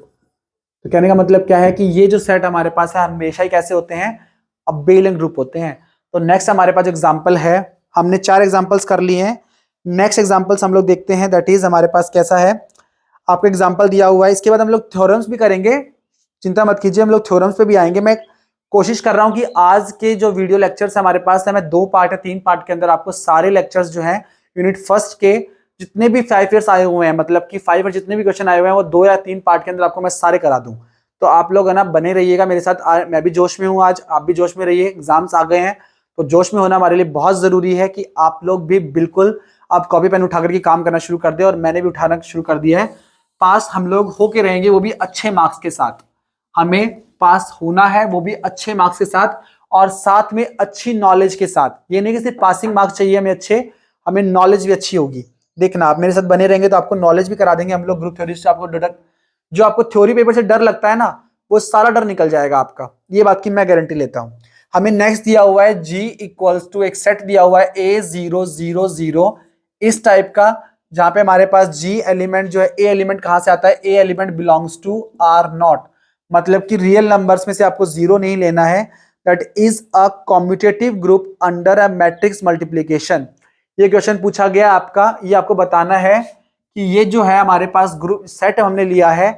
तो कहने का मतलब क्या है कि ये जो सेट हमारे पास है हमेशा ही कैसे होते हैं, अबेलियन ग्रुप होते हैं। तो नेक्स्ट हमारे पास एग्जांपल है, हमने 4 एग्जांपल्स कर लिए हैं। नेक्स्ट एग्जांपल्स हम लोग देखते हैं, दैट इज हमारे पास कैसा है, आपको एग्जांपल दिया हुआ है। इसके बाद हम लोग थ्योरम्स भी करेंगे, चिंता मत कीजिए, हम लोग थ्योरम्स पे भी आएंगे। मैं कोशिश कर रहा हूं कि आज के जो वीडियो लेक्चर्स हमारे पास है, मैं 2 पार्ट या 3 पार्ट के अंदर आपको सारे लेक्चर्स जो हैं यूनिट फर्स्ट के जितने भी 5 ईयर्स आए हुए हैं, मतलब कि 5 ईयर जितने भी क्वेश्चन आए हुए हैं, वो 2 या 3 पार्ट के अंदर आपको मैं सारे करा दूं। तो आप लोग है ना बने रहिएगा मेरे साथ, मैं भी जोश में हूं, आज आप भी जोश में रहिए, एग्जाम्स आ गए हैं तो जोश में होना हमारे लिए बहुत जरूरी है कि आप लोग भी बिल्कुल आप कॉपी पेन उठा करके काम करना शुरू कर दे, और मैंने भी उठाना शुरू कर दिया है। पास हम लोग होके रहेंगे, वो भी अच्छे मार्क्स के साथ। हमें पास होना है वो भी अच्छे मार्क्स के साथ, और साथ में अच्छी नॉलेज के साथ। ये नहीं कि सिर्फ पासिंग मार्क्स चाहिए हमें अच्छे, हमें नॉलेज भी अच्छी होगी। देखना आप मेरे साथ बने रहेंगे तो आपको नॉलेज भी करा देंगे हम लोग ग्रुप थ्योरी से। आपको डर, जो आपको थ्योरी पेपर से डर लगता है ना, वो सारा डर निकल जाएगा आपका, ये बात की मैं गारंटी लेता हूं। हमें नेक्स्ट दिया हुआ है g इक्वल्स टू एक सेट दिया हुआ है A0 0 0 इस टाइप का, जहां पे हमारे पास g एलिमेंट जो है, a एलिमेंट कहां से आता है, a element belongs to R0, मतलब कि रियल नंबर्स में से आपको 0 नहीं लेना है। That is a commutative group under a matrix multiplication. ये क्वेश्चन पूछा गया आपका, ये आपको बताना है कि ये जो है हमारे पास ग्रुप सेट हमने लिया है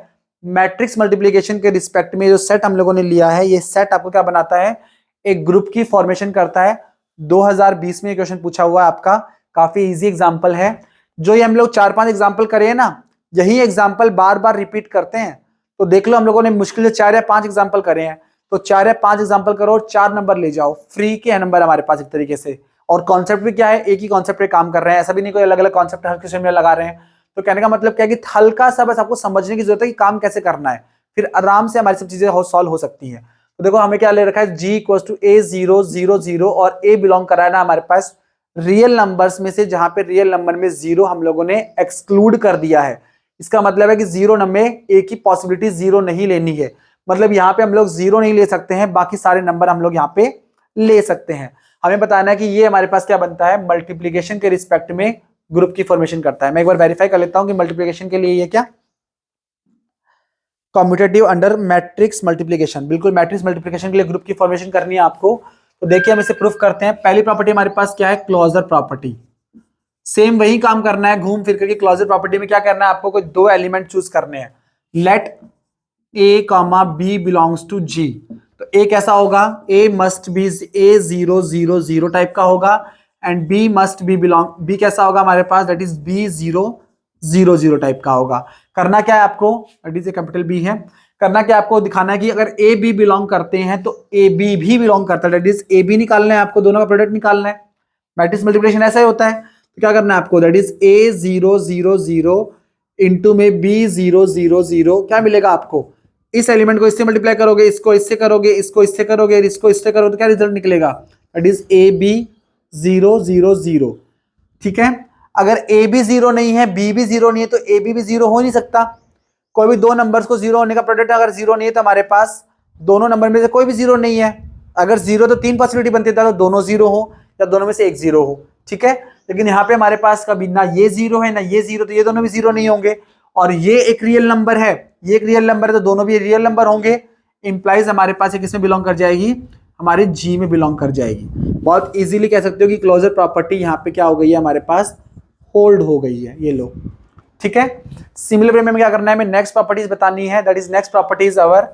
मैट्रिक्स मल्टीप्लिकेशन के रिस्पेक्ट में, जो सेट हम लोगों ने लिया है, ये सेट आपको क्या बनाता है, एक ग्रुप की फॉर्मेशन करता है। 2020 में क्वेश्चन पूछा हुआ है आपका, काफी इजी एग्जांपल है। जो ये हम लोग 4-5 एग्जांपल करे हैं ना, यही एग्जांपल बार बार रिपीट करते हैं। तो देख लो हम लोगों ने मुश्किल से 4 या 5 एग्जांपल करे हैं, तो 4 या 5 एग्जांपल करो और 4 नंबर ले जाओ, फ्री के नंबर हमारे पास एक तरीके से। और कॉन्सेप्ट भी क्या है, एक ही कॉन्सेप्ट पे काम कर रहे हैं, ऐसा भी नहीं कोई अलग अलग कॉन्सेप्ट हर क्वेश्चन में लगा रहे हैं। तो कहने का मतलब क्या है कि हल्का सा बस आपको समझने की जरूरत है कि काम कैसे करना है, फिर आराम से हमारी सब चीजें सॉल्व हो सकती हैं। तो देखो हमें क्या ले रखा है, g इक्वल टू A0 0 0, और a बिलोंग कर रहा है ना हमारे पास रियल नंबर्स में से, जहां पे रियल नंबर में 0 हम लोगों ने एक्सक्लूड कर दिया है। इसका मतलब है कि 0 नंबर में एक ही पॉसिबिलिटी 0 नहीं लेनी है, मतलब यहाँ पे हम लोग 0 नहीं ले सकते हैं, बाकी सारे नंबर हम लोग यहाँ पे ले सकते हैं। हमें बताना है कि ये हमारे पास क्या बनता है, मल्टीप्लीकेशन के रिस्पेक्ट में ग्रुप की फॉर्मेशन करता है। मैं एक बार वेरीफाई कर लेता हूं कि मल्टीप्लिकेशन के लिए ये क्या, कम्यूटेटिव अंडर मैट्रिक्स मल्टीप्लिकेशन, बिल्कुल मैट्रिक्स मल्टीप्लिकेशन के लिए ग्रुप की फॉर्मेशन करनी है आपको। तो देखिए हम इसे प्रूफ करते हैं। पहली प्रॉपर्टी हमारे पास क्या है, क्लोजर प्रॉपर्टी। सेम वही काम करना है, घूम फिर करके क्लोजर प्रॉपर्टी में क्या करना है आपको, कोई 2 एलिमेंट चूज करने हैं। Let a comma b belongs to g। तो a कैसा होगा, a must be A0 0 0 type का होगा, and b must be belong, b कैसा होगा हमारे पास, दैट इज B0 0 0 टाइप का होगा। करना क्या है आपको, that is A capital B है। करना क्या आपको, दिखाना है कि अगर a b बिलोंग करते हैं तो a b भी बिलोंग करता है, दैट इज a b निकालना है आपको, दोनों का प्रोडक्ट निकालना है। मैट्रिक्स मल्टीप्लिकेशन ऐसा ही होता है। तो क्या करना है आपको, दैट इज A0 0 0 इंटू में B0 0 0, क्या मिलेगा आपको, इस एलिमेंट को इससे मल्टीप्लाई करोगे, इसको इससे करोगे, इसको इससे करोगे, इसको इससे करोगे, तो क्या रिजल्ट निकलेगा, दैट इज AB0 0 0। ठीक है, अगर ए भी 0 नहीं है, बी भी 0 नहीं है, तो ए बी भी 0 हो नहीं सकता। कोई भी दो नंबर्स को 0 होने का प्रोडक्ट अगर 0 नहीं है, तो हमारे पास दोनों नंबर में से कोई भी 0 नहीं है। अगर 0 तो 3 पॉसिबिलिटी बनती था, तो दोनों 0 हो या दोनों में से एक 0 हो। ठीक है, लेकिन यहाँ पे हमारे पास कभी ना ये 0 है ना ये 0, तो ये दोनों भी 0 नहीं होंगे। और ये एक रियल नंबर है, ये एक रियल नंबर है, तो दोनों भी रियल नंबर होंगे, इंप्लाइज हमारे पास किस में बिलोंग कर जाएगी, हमारी जी में बिलोंग कर जाएगी। बहुत इजीली कह सकते हो कि क्लोजर प्रॉपर्टी यहाँ पे क्या हो गई है, हमारे पास होल्ड हो गई है, ये लो, ठीक है। सिमिलर वे में क्या करना है, हमें नेक्स्ट प्रॉपर्टीज बतानी है, that is next property is our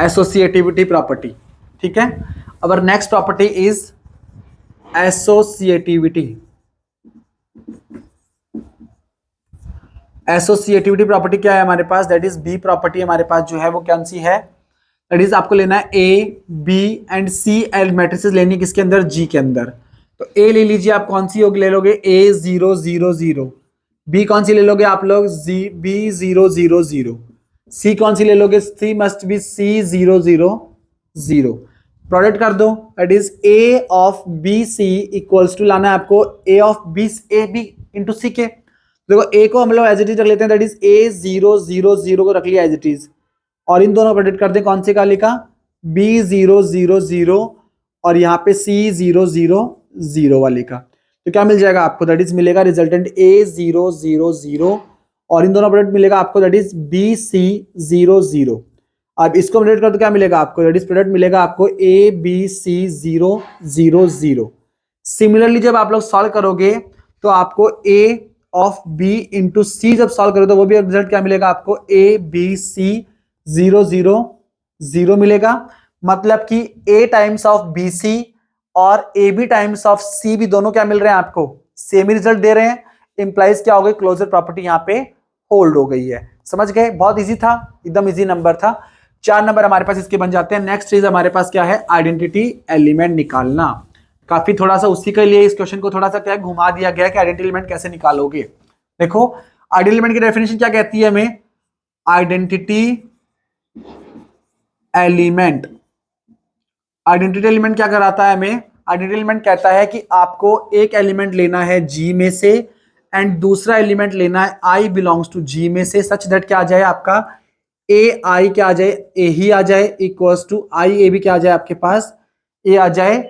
associativity property, ठीक है। Our next property is associativity. Associativity property क्या है हमारे पास, दैट इज बी प्रॉपर्टी हमारे पास जो है वो कौन सी है, दैट इज आपको लेना है A B and C L matrices लेनी है किसके अंदर, जी के अंदर। तो ए ले लीजिए आप, कौन सी होगी, ले लोगे ए 0 0 0, बी कौन सी ले लोगे आप लोग, बी 0 0 0, सी कौन सी ले लोगे, C must be C 0 0 0। Product कर दो, that is A of B C equals to लाना है आपको A of B A B into C के। देखो ए को हम लोग एज इट इज रख लेते हैं, दैट इज ए 0 0 0 को रख लिया एज इट इज, और इन दोनों प्रोडक्ट करते हैं, कौन से का लिखा, बी 0 0 0 और यहाँ पे सी 0 0 0 वाले का। तो क्या मिल जाएगा आपको, दैट इज मिलेगा रिजल्टेंट ए 0 0 0 और इन दोनों प्रोडक्ट मिलेगा आपको दैट इज बी सी 0 0। अब इसको प्रोडक्ट कर तो क्या मिलेगा आपको, दैट इज प्रोडक्ट मिलेगा आपको ए बी सी 0 0 0। सिमिलरली जब आप लोग सॉल्व करोगे तो आपको ए ऑफ बी इंटू सी जब सॉल्व करोगे तो वो भी रिजल्ट क्या मिलेगा आपको, ए बी सी 0 0 0 मिलेगा। मतलब कि ए टाइम्स ऑफ बी सी और ए बी टाइम्स ऑफ सी भी दोनों क्या मिल रहे हैं आपको, सेम ही रिजल्ट दे रहे हैं। इंप्लाइज क्या हो गई, क्लोजर प्रॉपर्टी यहाँ पे होल्ड हो गई है। समझ गए, बहुत इजी था, एकदम इजी नंबर था। 4 नंबर हमारे पास इसके बन जाते हैं। नेक्स्ट चीज हमारे पास क्या है, आइडेंटिटी एलिमेंट निकालना। काफी थोड़ा सा उसी के लिए इस क्वेश्चन को थोड़ा सा क्या घुमा दिया गया कि आइडेंटिटी एलिमेंट कैसे निकालोगे। देखो आइडेंटिटी एलिमेंट की डेफिनेशन क्या कहती है हमें, आइडेंटिटी एलिमेंट, आइडेंटिटी एलिमेंट क्या कराता है हमें, आइडेंटिटी एलिमेंट कहता है कि आपको एक एलिमेंट लेना है जी में से एंड दूसरा एलिमेंट लेना है आई बिलोंग्स टू जी में से, सच दैट क्या आ जाए आपका ए आई क्या आ जाए, ए ही आ जाए इक्वल्स टू आई ए भी क्या आ जाए आपके पास, ए आ जाए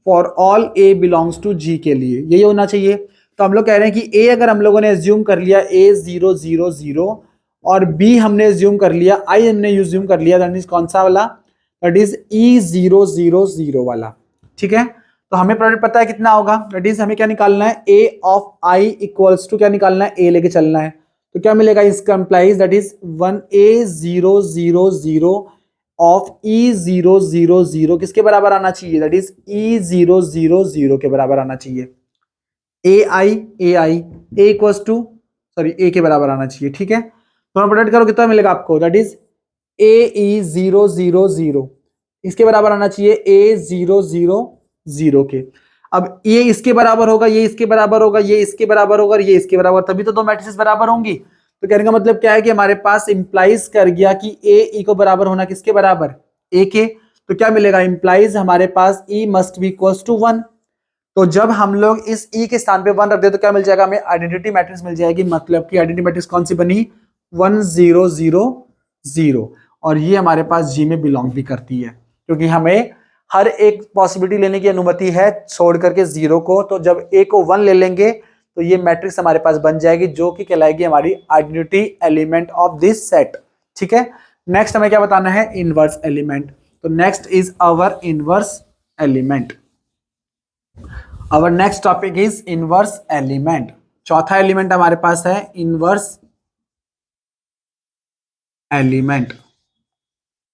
for all A belongs to G के लिए, यही होना चाहिए। तो हम लोग कह रहे हैं कि ए अगर हम लोगों ने एज्यूम कर लिया ए 0 0 0 और बी हमने एज्यूम कर लिया, आई हमने एज्यूम कर लिया, दैट इज कौन सा वाला, दैट इज ई 0 0 0 वाला, ठीक है। तो हमें प्रोडक्ट पता है कितना होगा, दैट इज हमें क्या निकालना है, ए ऑफ आई इक्वल्स टू क्या निकालना है, ए लेके चलना है। तो क्या मिलेगा इसका implies, that is 1 A 0 0 0 of E 0 0 0 किसके बराबर आना चाहिए, दैट इज ई 0 0 0 के बराबर आना चाहिए। ए आई ए इक्वल्स टू सॉरी ए के बराबर आना चाहिए, ठीक है। तो प्रोडक्ट करो कितना मिलेगा आपको, दैट इज ए ई 0 0 0 इसके बराबर आना चाहिए ए 0 0 0 के। अब ये इसके बराबर होगा, ये इसके बराबर होगा, ये इसके बराबर होगा, ये इसके बराबर, तभी तो दो मैट्रिसेस बराबर होंगी। तो कहने का मतलब क्या है कि हमारे पास इंप्लाइज कर गया कि ए ई को बराबर होना किसके बराबर, ए के। तो क्या मिलेगा, इंप्लाइज हमारे पास ई मस्ट बी इक्वल्स टू 1। तो जब हम लोग इस ई के स्थान पे 1 रख दे तो क्या मिल जाएगा हमें, आइडेंटिटी मैट्रिक्स मिल जाएगी। मतलब कि आइडेंटिटी मैट्रिक्स कौन सी बनी, 1 0 0 0, और ये हमारे पास जी में बिलोंग भी करती है, क्योंकि हमें हर एक पॉसिबिलिटी लेने की अनुमति है छोड़ करके 0 को। तो जब ए को 1 ले लेंगे तो ये मैट्रिक्स हमारे पास बन जाएगी, जो कि कहलाएगी हमारी identity element of this set, ठीक है। नेक्स्ट हमें क्या बताना है, इनवर्स एलिमेंट। तो next is our inverse element. Our next topic is inverse element. चौथा एलिमेंट हमारे पास है इनवर्स एलिमेंट।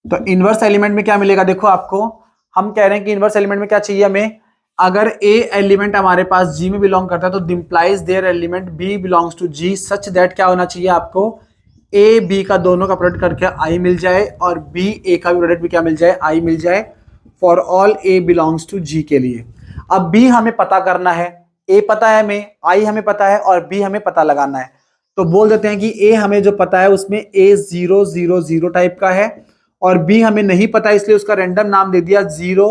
तो इनवर्स एलिमेंट में क्या मिलेगा, देखो आपको हम कह रहे हैं कि इनवर्स एलिमेंट में क्या चाहिए हमें, अगर ए एलिमेंट हमारे पास जी में बिलोंग करता है तो implies there element B belongs to G such that क्या होना चाहिए आपको, ए बी का दोनों का प्रोडक्ट करके आई मिल जाए और बी ए का भी प्रोडक्ट भी क्या मिल जाए, आई मिल जाए for all A belongs to G के लिए। अब बी हमें पता करना है, ए पता है हमें, आई हमें पता है और बी हमें पता लगाना है। तो बोल देते हैं कि ए हमें जो पता है उसमें ए 0 0 0 टाइप का है और बी हमें नहीं पता इसलिए उसका रैंडम नाम दे दिया 0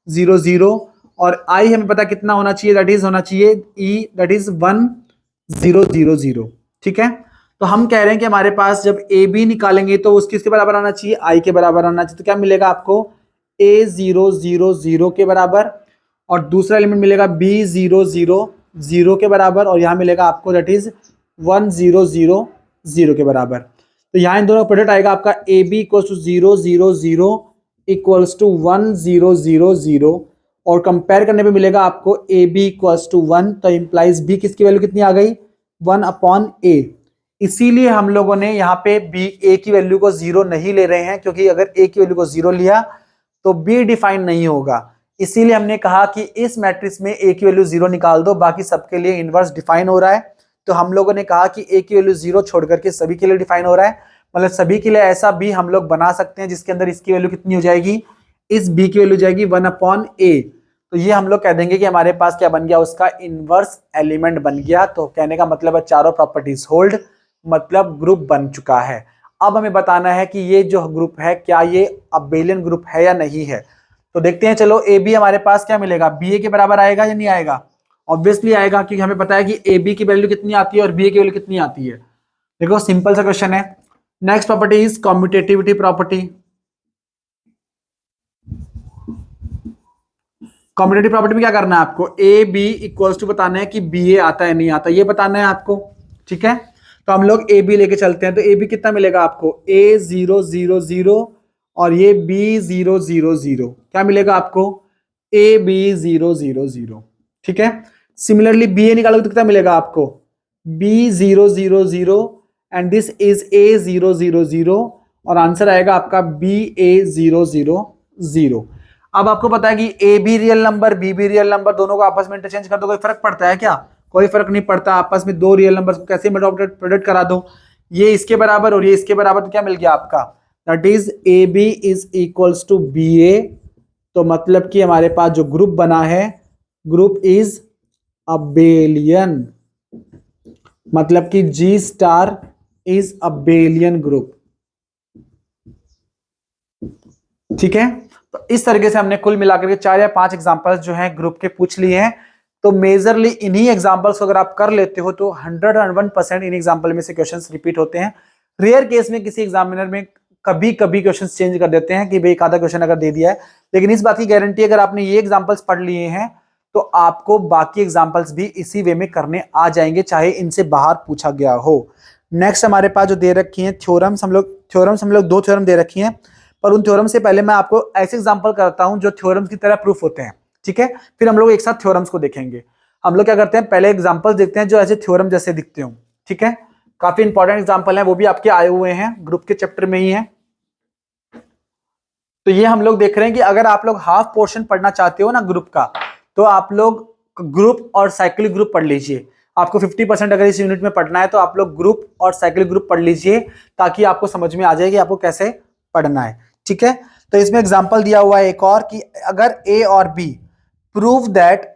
0 0, और आई हमें पता कितना होना चाहिए, दैट इज होना चाहिए ई दैट इज 1 0 0 0, ठीक है। तो हम कह रहे हैं कि हमारे पास जब ए बी निकालेंगे तो उसकी किसके बराबर आना चाहिए, आई के बराबर आना चाहिए। तो क्या मिलेगा आपको, ए 0 0 0 के बराबर और दूसरा एलिमेंट मिलेगा बी 0 0 0 के बराबर और यहां मिलेगा आपको दैट इज 1 0 0 0 के बराबर। तो यहाँ इन दोनों का प्रोडक्ट आएगा आपका A B equals to 0 0 0 equals to 1 0 0 0 और कंपेयर करने पे मिलेगा आपको ए बी इक्वल्स टू 1। तो इंप्लाइज बी किसकी वैल्यू कितनी आ गई 1 अपॉन ए। इसीलिए हम लोगों ने यहाँ पे बी ए की वैल्यू को 0 नहीं ले रहे हैं, क्योंकि अगर ए की वैल्यू को 0 लिया तो बी डिफाइन नहीं होगा। इसीलिए हमने कहा कि इस मैट्रिक्स में ए की वैल्यू 0 निकाल दो, बाकी सबके लिए इनवर्स डिफाइन हो रहा है। तो हम लोगों ने कहा कि ए की वैल्यू 0 छोड़ करके सभी के लिए डिफाइन हो रहा है, मतलब सभी के लिए ऐसा बी हम लोग बना सकते हैं जिसके अंदर इसकी वैल्यू कितनी हो जाएगी, इस बी की वैल्यू जाएगी 1 अपॉन ए। तो ये हम लोग कह देंगे कि हमारे पास क्या बन गया, उसका इनवर्स एलिमेंट बन गया। तो कहने का मतलब है चारों प्रॉपर्टीज होल्ड, मतलब ग्रुप बन चुका है। अब हमें बताना है कि ये जो ग्रुप है क्या ये अबेलियन ग्रुप है या नहीं है। तो देखते हैं, चलो ए बी हमारे पास क्या मिलेगा, बी ए के बराबर आएगा या नहीं आएगा, ऑब्वियसली आएगा, क्योंकि हमें पता है कि ए बी की वैल्यू कितनी आती है और बी ए की वैल्यू कितनी आती है। देखो सिंपल सा क्वेश्चन है। Next property is commutativity property. Commutative property में क्या करना है आपको, ए बी इक्वल्स टू बताना है कि बी ए आता है नहीं आता, ये बताना है आपको, ठीक है। तो हम लोग ए बी लेके चलते हैं। तो ए बी कितना मिलेगा आपको, ए 0 0 0 और ये बी 0 0 0, क्या मिलेगा आपको, ए बी 0 0 0, ठीक है। सिमिलरली बी ए निकालोगे तो कितना मिलेगा आपको, B 0 0 0 and this is A 0 0 0 और आंसर आएगा आपका बी ए 0 0 0। अब आपको पता है कि ए भी रियल नंबर बी भी रियल नंबर, दोनों को आपस में इंटरचेंज कर दो, कोई फर्क पड़ता है क्या, कोई फर्क नहीं पड़ता। आपस में दो रियल नंबर्स को कैसे प्रोडक्ट करा दो, ये इसके बराबर और ये इसके बराबर, तो क्या मिल गया आपका, that is A B is equals to B A. तो मतलब कि हमारे पास जो ग्रुप बना है, ग्रुप इज अबेलियन, मतलब कि जी स्टार इज अबेलियन ग्रुप, ठीक है। तो इस तरीके से हमने कुल मिलाकर के 4 या 5 एग्जांपल्स जो हैं ग्रुप के पूछ लिए हैं। तो मेजरली इन्हीं एग्जांपल्स को अगर आप कर लेते हो तो 101% इन एग्जांपल में से क्वेश्चंस रिपीट होते हैं। रेयर केस में किसी एग्जामिनर में कभी कभी क्वेश्चंस चेंज कर देते हैं कि भाई एक आधा क्वेश्चन अगर दे दिया है, लेकिन इस बात की गारंटी अगर आपने ये एग्जाम्पल्स पढ़ लिए हैं तो आपको बाकी एग्जाम्पल्स भी इसी वे में करने आ जाएंगे, चाहे इनसे बाहर पूछा गया हो। नेक्स्ट हमारे पास जो दे रखी है थ्योरम्स, हम लोग 2 थ्योरम दे रखी हैं, पर उन थ्योरम से पहले मैं आपको ऐसे एग्जांपल करता हूं जो थ्योरम्स की तरह प्रूफ होते हैं, ठीक है। फिर हम लोग एक साथ थ्योरम्स को देखेंगे। हम लोग क्या करते हैं, पहले एग्जांपल्स देखते हैं जो ऐसे थ्योरम जैसे दिखते हो, ठीक है। काफी इंपॉर्टेंट एग्जांपल है, वो भी आपके आए हुए हैं, ग्रुप के चैप्टर में ही है। तो ये हम लोग देख रहे हैं कि अगर आप लोग हाफ पोर्शन पढ़ना चाहते हो ना ग्रुप का, तो आप लोग ग्रुप और साइक्लिक ग्रुप पढ़ लीजिए। आपको 50% अगर इस यूनिट में पढ़ना है तो आप लोग ग्रुप और साइक्लिक ग्रुप पढ़ लीजिए, ताकि आपको समझ में आ जाए कि आपको कैसे पढ़ना है, ठीक है। तो इसमें एग्जांपल दिया हुआ है एक और कि अगर ए और B prove that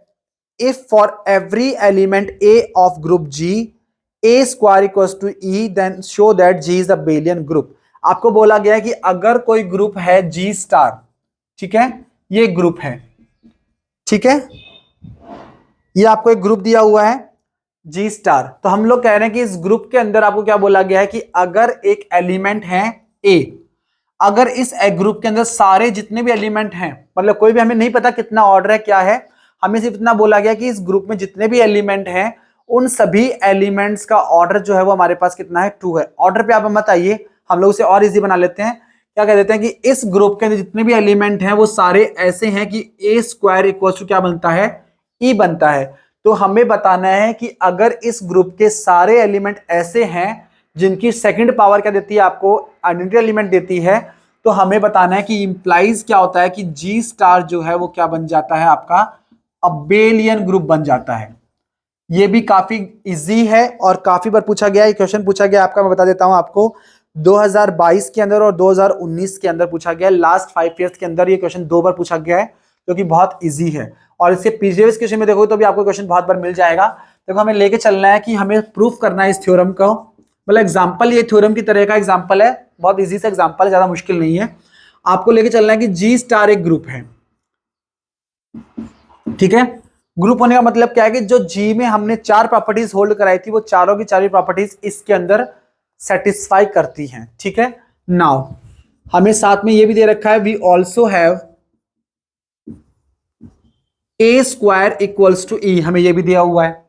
if for every element A of group G A square equals to E then show that G is abelian group. आपको बोला गया है कि अगर कोई ग्रुप है जी स्टार, ठीक है, ये ग्रुप है, ठीक है, ये आपको एक ग्रुप दिया हुआ है जी स्टार। तो हम लोग कह रहे हैं कि इस ग्रुप के अंदर आपको क्या बोला गया है कि अगर एक एलिमेंट है ए, अगर इस ग्रुप के अंदर सारे जितने भी एलिमेंट हैं, मतलब कोई भी हमें नहीं पता कितना ऑर्डर है क्या है, हमें सिर्फ इतना बोला गया कि इस ग्रुप में जितने भी एलिमेंट हैं उन सभी एलिमेंट्स का ऑर्डर जो है वो हमारे पास कितना है, 2 है। ऑर्डर पे आप मत आइए, हम लोग उसे और इजी बना लेते हैं। क्या कह देते हैं कि इस ग्रुप के अंदर जितने भी एलिमेंट हैं वो सारे ऐसे हैं कि ए स्क्वायर इक्वल टू क्या बनता है, ई बनता है। तो हमें बताना है कि अगर इस ग्रुप के सारे एलिमेंट ऐसे हैं जिनकी सेकंड पावर क्या देती है आपको, आइडेंटिटी एलिमेंट देती है, तो हमें बताना है कि इंप्लाइज क्या होता है कि जी स्टार जो है वो क्या बन जाता है, आपका अबेलियन ग्रुप बन जाता है। ये भी काफी इजी है और काफी बार पूछा गया है, क्वेश्चन पूछा गया आपका, मैं बता देता हूं आपको 2022 के अंदर और 2019 के अंदर पूछा गया है। लास्ट 5 ईयर्स के अंदर ये क्वेश्चन 2 बार पूछा गया है, जो कि बहुत इजी है। और इसके प्रीवियस क्वेश्चन में देखो तो भी आपको क्वेश्चन बहुत बार मिल जाएगा। देखो हमें लेके चलना है कि हमें प्रूफ करना है इस थ्योरम को, मतलब एग्जाम्पल ये थ्योरम की तरह का एग्जाम्पल है, बहुत इजी सा एग्जाम्पल है, ज्यादा मुश्किल नहीं है। आपको लेके चलना है कि जी स्टार एक ग्रुप है, ठीक है। ग्रुप होने का मतलब क्या है कि जो जी में हमने 4 प्रॉपर्टीज होल्ड कराई थी वो चारों की चारों प्रॉपर्टीज इसके अंदर सेटिस्फाई करती हैं, ठीक है। नाउ हमें साथ में ये भी दे रखा है we also have A square equals to E, हमें ये भी दिया हुआ है,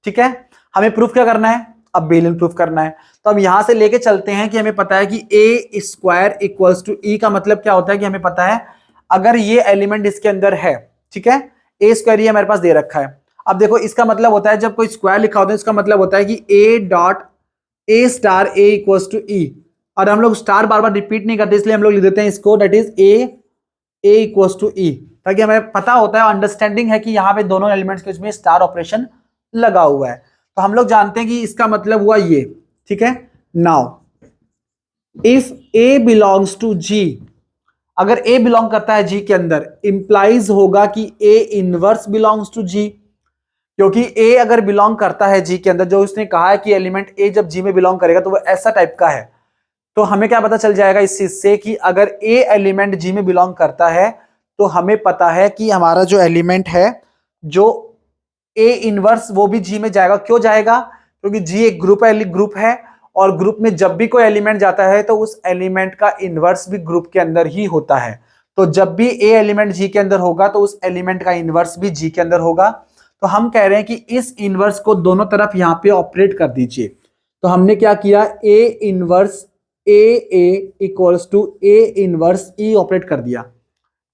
ठीक है। हमें प्रूफ क्या करना है, अबेलियन प्रूफ करना है। तो अब यहां से लेके चलते हैं कि हमें पता है कि ए स्क्वायर इक्वल्स टू ई का मतलब क्या होता है कि हमें पता है अगर ये एलिमेंट इसके अंदर है, ठीक है, ए स्क्वायर ये हमारे पास दे रखा है। अब देखो इसका मतलब होता है जब कोई स्क्वायर लिखा होता है इसका मतलब होता है कि A dot A star A equals to E, और हम लोग स्टार बार बार रिपीट नहीं करते इसलिए हम लोग लिख देते हैं इसको that is A equals to E, ताकि हमें पता होता है, अंडरस्टैंडिंग है कि यहाँ पे दोनों एलिमेंट्स के बीच में स्टार ऑपरेशन लगा हुआ है। तो हम लोग जानते हैं कि इसका मतलब हुआ ये, ठीक है। Now if A belongs to G, अगर ए बिलोंग करता है जी के अंदर, इंप्लाइज होगा कि ए इनवर्स बिलोंग्स टू जी, क्योंकि ए अगर बिलोंग करता है जी के अंदर, जो उसने कहा है कि एलिमेंट ए जब जी में बिलोंग करेगा तो वो ऐसा टाइप का है, तो हमें क्या पता चल जाएगा इस चीज से कि अगर ए एलिमेंट जी में बिलोंग करता है तो हमें पता है कि हमारा जो एलिमेंट है जो ए इनवर्स वो भी जी में जाएगा। क्यों जाएगा? क्योंकि जी एक ग्रुप है और ग्रुप में जब भी कोई एलिमेंट जाता है तो उस एलिमेंट का इनवर्स भी ग्रुप के अंदर ही होता है। तो जब भी ए एलिमेंट जी के अंदर होगा तो उस एलिमेंट का इनवर्स भी जी के अंदर होगा। तो हम कह रहे हैं कि इस इनवर्स को दोनों तरफ यहां पे ऑपरेट कर दीजिए। तो हमने क्या किया, A inverse A equals to A inverse E operate कर दिया,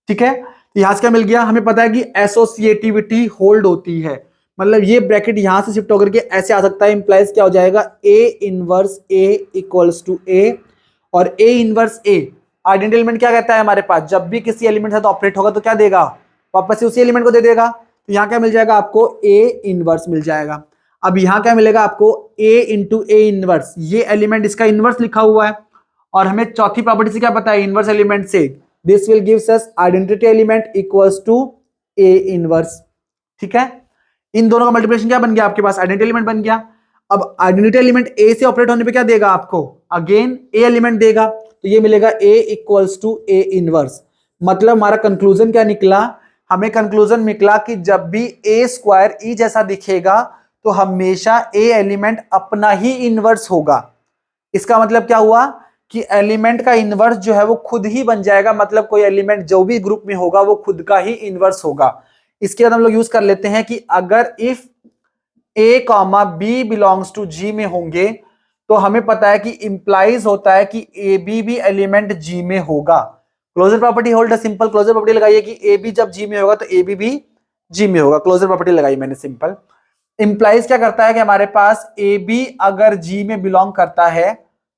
ठीक है। तो यहां से क्या मिल गया, हमें पता है कि एसोसिएटिविटी होल्ड होती है, मतलब ये ब्रैकेट यहां से शिफ्ट होकर के ऐसे आ सकता है, इंप्लाइज क्या हो जाएगा, A inverse A equals to A, और A inverse A identity element क्या कहता है हमारे पास, जब भी किसी एलिमेंट से ऑपरेट होगा तो क्या देगा, वापस से उसी एलिमेंट को दे देगा। तो यहां क्या मिल जाएगा आपको, ए इनवर्स मिल जाएगा। अब यहां क्या मिलेगा आपको, ए इंटू ए इनवर्स, ये एलिमेंट इसका इनवर्स लिखा हुआ है, और हमें चौथी प्रॉपर्टी से क्या पता है, इनवर्स एलिमेंट से, this will gives us identity element equals to A inverse, ठीक है। इन दोनों का मल्टीप्लिकेशन क्या बन गया आपके पास, आइडेंटिटी एलिमेंट बन गया। अब आइडेंटिटी एलिमेंट ए से ऑपरेट होने पे क्या देगा आपको, अगेन ए एलिमेंट देगा, तो ये मिलेगा ए इक्वल्स टू ए इनवर्स। मतलब हमारा कंक्लूजन क्या निकला, हमें कंक्लूजन निकला कि जब भी ए स्क्वायर ई जैसा दिखेगा तो हमेशा ए एलिमेंट अपना ही इनवर्स होगा। इसका मतलब क्या हुआ कि एलिमेंट का इनवर्स जो है वो खुद ही बन जाएगा, मतलब कोई एलिमेंट जो भी ग्रुप में होगा वो खुद का ही इनवर्स होगा। इसके बाद हम लोग यूज कर लेते हैं कि अगर if A comma B belongs to G में होंगे तो हमें पता है कि इंप्लाइज होता है कि ए बी भी एलिमेंट जी में होगा। Closure property hold a simple closure property लगाइए कि ए बी जब जी में होगा तो ए बी भी जी में होगा, क्लोजर प्रॉपर्टी लगाई मैंने सिंपल। इंप्लाइज क्या करता है कि हमारे पास ए बी अगर जी में बिलोंग करता है,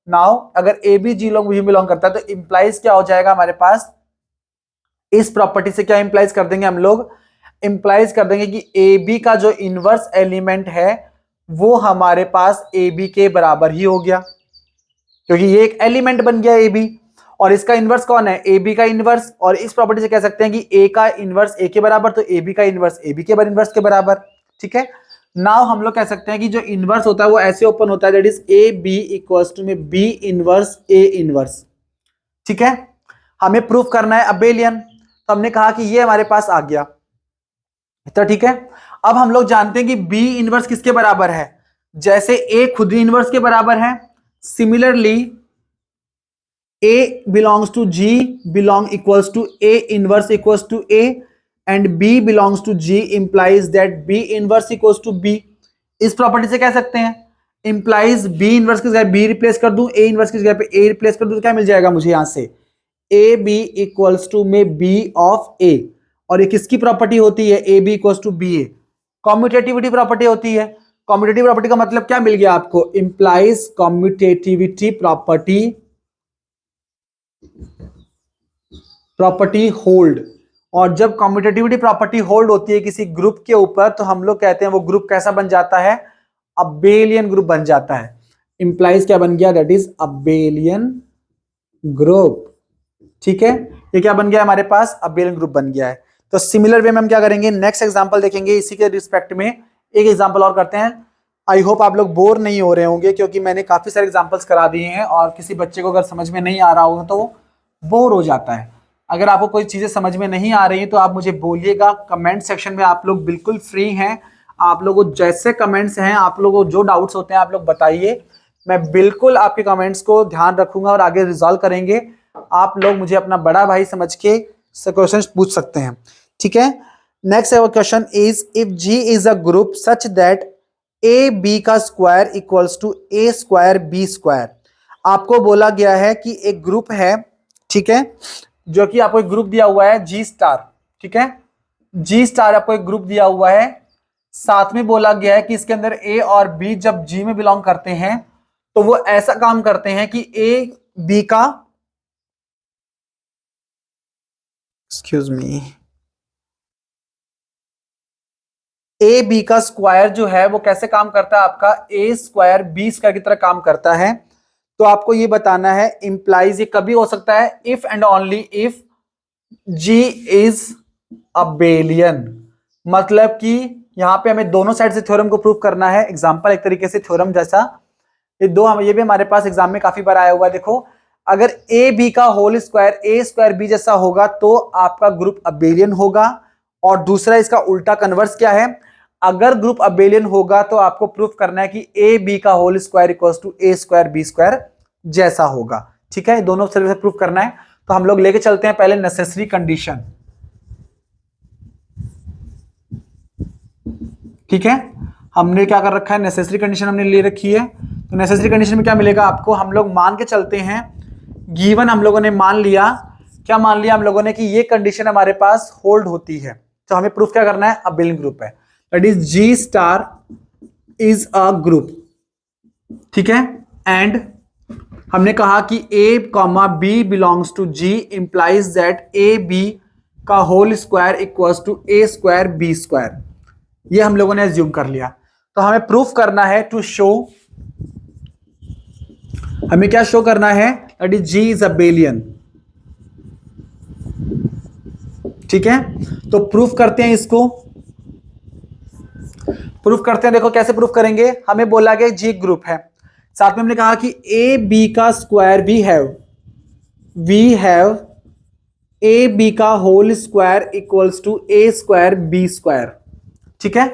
नाउ अगर ए बी जी में बिलोंग करता है तो इंप्लाइज क्या हो जाएगा हमारे पास, इस प्रॉपर्टी से क्या इंप्लाइज कर देंगे हम लोग, इंप्लाइज कर देंगे कि ए बी का जो इनवर्स एलिमेंट है वो हमारे पास ए बी के बराबर ही हो गया, क्योंकि ये एक एलिमेंट बन गया ए बी, और इसका इनवर्स कौन है, ए बी का इनवर्स। और इस प्रॉपर्टी से कह सकते हैं कि ए का इनवर्स ए के बराबर तो ए बी का इनवर्स ए बी के इनवर्स के बराबर, ठीक है। नाउ हम लोग कह सकते हैं कि जो इनवर्स होता है वो ऐसे ओपन होता है, that is A B equals to में बी इनवर्स ए इनवर्स, ठीक है। हमें प्रूफ करना है अबेलियन, तो हमने कहा कि ये हमारे पास आ गया, तो ठीक है। अब हम लोग जानते हैं कि बी इनवर्स किसके बराबर है, जैसे ए खुद ही इनवर्स के बराबर है, similarly A belongs to G belong equals to A inverse equals to A, and B belongs to G implies that B inverse equals to B. इस प्रॉपर्टी से कह सकते हैं इंप्लाइज बी इनवर्स की जगह बी रिप्लेस कर दूं, ए इनवर्स की जगह पे ए रिप्लेस कर दूं, तो क्या मिल जाएगा मुझे यहां से, ए बी इक्वल्स टू में बी ऑफ ए। और ये किसकी प्रॉपर्टी होती है, A B equals to B A, commutativity property होती है। कॉम्यूटेटिव प्रॉपर्टी का मतलब क्या मिल गया आपको, इंप्लाइज कॉम्यूटेटिविटी प्रॉपर्टी होल्ड। और जब कॉम्यूटेटिविटी प्रॉपर्टी होल्ड होती है किसी ग्रुप के ऊपर तो हम लोग कहते हैं वो ग्रुप कैसा बन जाता है, अबेलियन ग्रुप बन जाता है। इंप्लाइज क्या बन गया, दैट इज अबेलियन ग्रुप, ठीक है। ये क्या बन गया हमारे पास, अबेलियन ग्रुप बन गया है। तो सिमिलर वे में हम क्या करेंगे, नेक्स्ट एग्जांपल देखेंगे, इसी के रिस्पेक्ट में एक एग्जांपल और करते हैं। आई होप आप लोग बोर नहीं हो रहे होंगे, क्योंकि मैंने काफी सारे एग्जांपल्स करा दिए हैं और किसी बच्चे को अगर समझ में नहीं आ रहा होगा तो बोर हो जाता है। अगर आपको कोई चीजें समझ में नहीं आ रही तो आप मुझे बोलिएगा, कमेंट सेक्शन में आप लोग बिल्कुल फ्री हैं, आप लोगों को जैसे कमेंट्स हैं, आप लोगों को जो डाउट्स होते हैं आप लोग बताइए, मैं बिल्कुल आपके कमेंट्स को ध्यान रखूंगा और आगे रिजॉल्व करेंगे। आप लोग मुझे अपना बड़ा भाई समझ के क्वेश्चन पूछ सकते हैं, ठीक है। Next question is, if G is a group such that A B का square equals to A square B square. आपको बोला गया है कि एक ग्रुप है, ठीक है, जो कि आपको एक ग्रुप दिया हुआ है जी स्टार, ठीक है, जी स्टार आपको एक ग्रुप दिया हुआ है। साथ में बोला गया है कि इसके अंदर ए और बी जब जी में बिलोंग करते हैं तो वो ऐसा काम करते हैं कि ए बी का, एक्सक्यूज मी, ए बी का स्क्वायर जो है वो कैसे काम करता है, आपका ए स्क्वायर बी स्क्वायर की तरह काम करता है। तो आपको ये बताना है, इंप्लाइज ये कभी हो सकता है if and only if G is abelian. मतलब कि यहां पे हमें दोनों साइड से थ्योरम को प्रूव करना है। एग्जांपल एक तरीके से थ्योरम जैसा, ये भी हमारे पास एग्जाम में काफी बार आया हुआ है। देखो, अगर ए बी का होल स्क्वायर ए स्क्वायर बी जैसा होगा तो आपका ग्रुप अबेलियन होगा। और दूसरा इसका उल्टा कन्वर्स क्या है, अगर ग्रुप अबेलियन होगा तो आपको प्रूफ करना है कि ए बी का whole square equals to A square B square जैसा होगा। ठीक है, दोनों तरह से प्रूफ करना है। तो हम लोग लेके चलते हैं पहले नेसेसरी कंडीशन। ठीक है, हमने क्या कर रखा है, नेसेसरी कंडीशन हमने ले रखी है। तो नेसेसरी कंडीशन में क्या मिलेगा आपको, हम लोग मान के चलते हैं, गिवन हम लोगों ने मान लिया, क्या मान लिया हम लोगों ने कि ये कंडीशन हमारे पास होल्ड होती है। तो हमें प्रूफ क्या करना है, अबेलियन ग्रुप है, that is G star is a group. ठीक है, एंड हमने कहा कि A comma B belongs to G implies that A B का whole square equals to A square B square. ये हम लोगों ने एज्यूम कर लिया। तो हमें प्रूफ करना है, टू शो, हमें क्या शो करना है, that is G is abelian. ठीक है, तो प्रूफ करते हैं इसको, प्रूफ करते हैं। देखो कैसे प्रूफ करेंगे, हमें बोला गया जी ग्रुप है, साथ में हमने कहा कि ए बी का square we have A B का whole square equals to A square B square. ठीक है,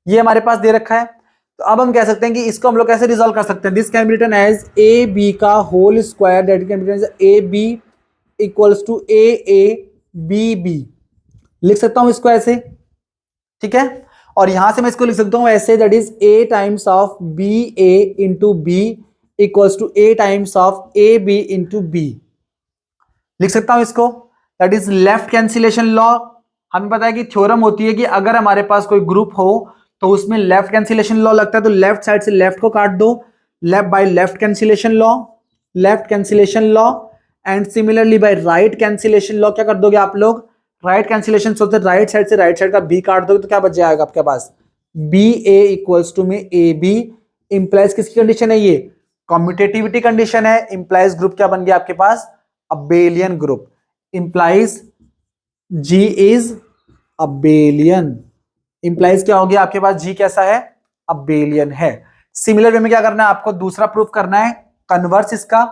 ये हमारे पास दे रखा है। तो अब हम कह सकते हैं कि इसको हम लोग कैसे रिजॉल्व कर सकते हैं, this can be written as A B का whole square that can be written as A B equals to A B B. लिख सकता हूं इसको ऐसे, ठीक है, और यहां से मैं इसको लिख सकता हूं ऐसे, that is A times of B A into B equals to A times of A B into B. लिख सकता हूं इसको, that is left cancellation law. हमें पता है कि थ्योरम होती है कि अगर हमारे पास कोई ग्रुप हो तो उसमें लेफ्ट कैंसिलेशन लॉ लगता है, तो लेफ्ट साइड से लेफ्ट को काट दो, left by left cancellation law, left cancellation law. And similarly by right cancellation law क्या कर दोगे आप लोग, राइट कैंसिलेशन सोचते राइट साइड से राइट साइड का बी काट दोगे तो क्या बच जाएगा आपके पास, बी ए इक्वल्स टू में ए बी। इंप्लाइज किसकी कंडीशन है, ये कम्यूटेटिविटी कंडीशन है। इंप्लाइज ग्रुप क्या बन गया आपके पास, abelian group. Implies G is abelian, implies क्या हो गया आपके पास, जी कैसा है, अबेलियन है। सिमिलर वे में क्या करना है आपको, दूसरा प्रूफ करना है कन्वर्स इसका।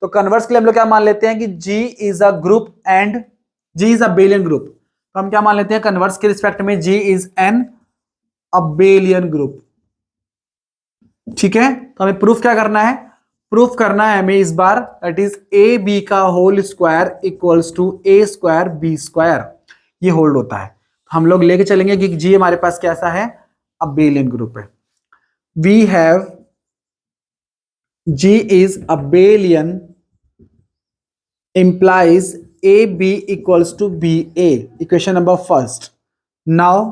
तो कन्वर्स के लिए हम लोग क्या मान लेते हैं कि G is a group and G is abelian group. तो हम क्या मान लेते हैं कन्वर्स के रिस्पेक्ट में, जी इज एन अबेलियन ग्रुप। ठीक है, तो हमें प्रूफ क्या करना है, प्रूफ करना है हमें इस बार, दैट इज ए बी का whole square equals to A square B square. ये होल्ड होता है। हम लोग लेके चलेंगे कि जी हमारे पास कैसा है, अबेलियन ग्रुप है। We have G is abelian implies AB equals to BA, equation number first. Now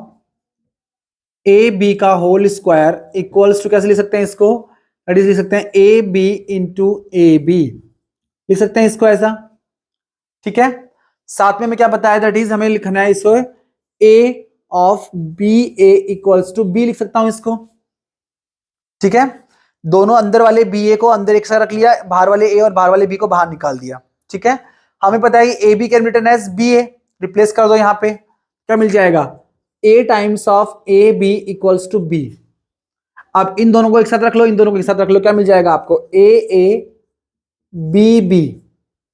AB का होल स्क्वायर इक्वल्स टू कैसे लिख सकते हैं इसको, दैट इज लिख सकते हैं AB इंटू AB, लिख सकते हैं इसको ऐसा। ठीक है, साथ में क्या बताया, दैट इज हमें लिखना है इसको A of BA equals to B, लिख सकता हूं इसको। ठीक है, दोनों अंदर वाले BA को अंदर एक साथ रख लिया, बाहर वाले A और बाहर वाले B को बाहर निकाल दिया। ठीक है, हमें पता है कि A B can written as B A, replace कर दो, यहां पे क्या मिल जाएगा, A times of A B equals to B. अब इन दोनों को एक साथ रख लो, इन दोनों को एक साथ रख लो, क्या मिल जाएगा आपको, ए बी बी।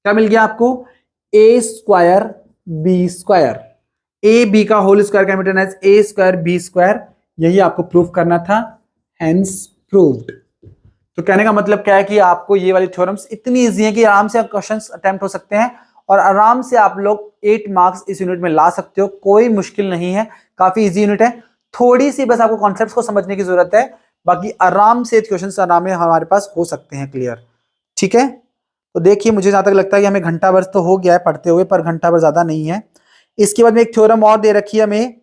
क्या मिल गया आपको, A square B square. A B का whole square can written as A square B square. यही आपको प्रूफ करना था, हेंस प्रूव्ड। तो कहने का मतलब क्या है कि आपको ये वाली थ्योरम्स इतनी इजी है कि आराम से क्वेश्चंस अटेम्प्ट हो सकते हैं और आराम से आप लोग 8 मार्क्स इस यूनिट में ला सकते हो, कोई मुश्किल नहीं है, काफी इजी यूनिट है। थोड़ी सी बस आपको कॉन्सेप्ट्स को समझने की जरूरत है। बाकी आराम से क्वेश्चन आराम में हमारे पास हो सकते हैं क्लियर। ठीक है, तो देखिए मुझे जहां तक लगता है कि हमें घंटा भर तो हो गया है पढ़ते हुए, पर घंटा भर ज्यादा नहीं है। इसके बाद में एक थ्योरम और दे रखी है हमें,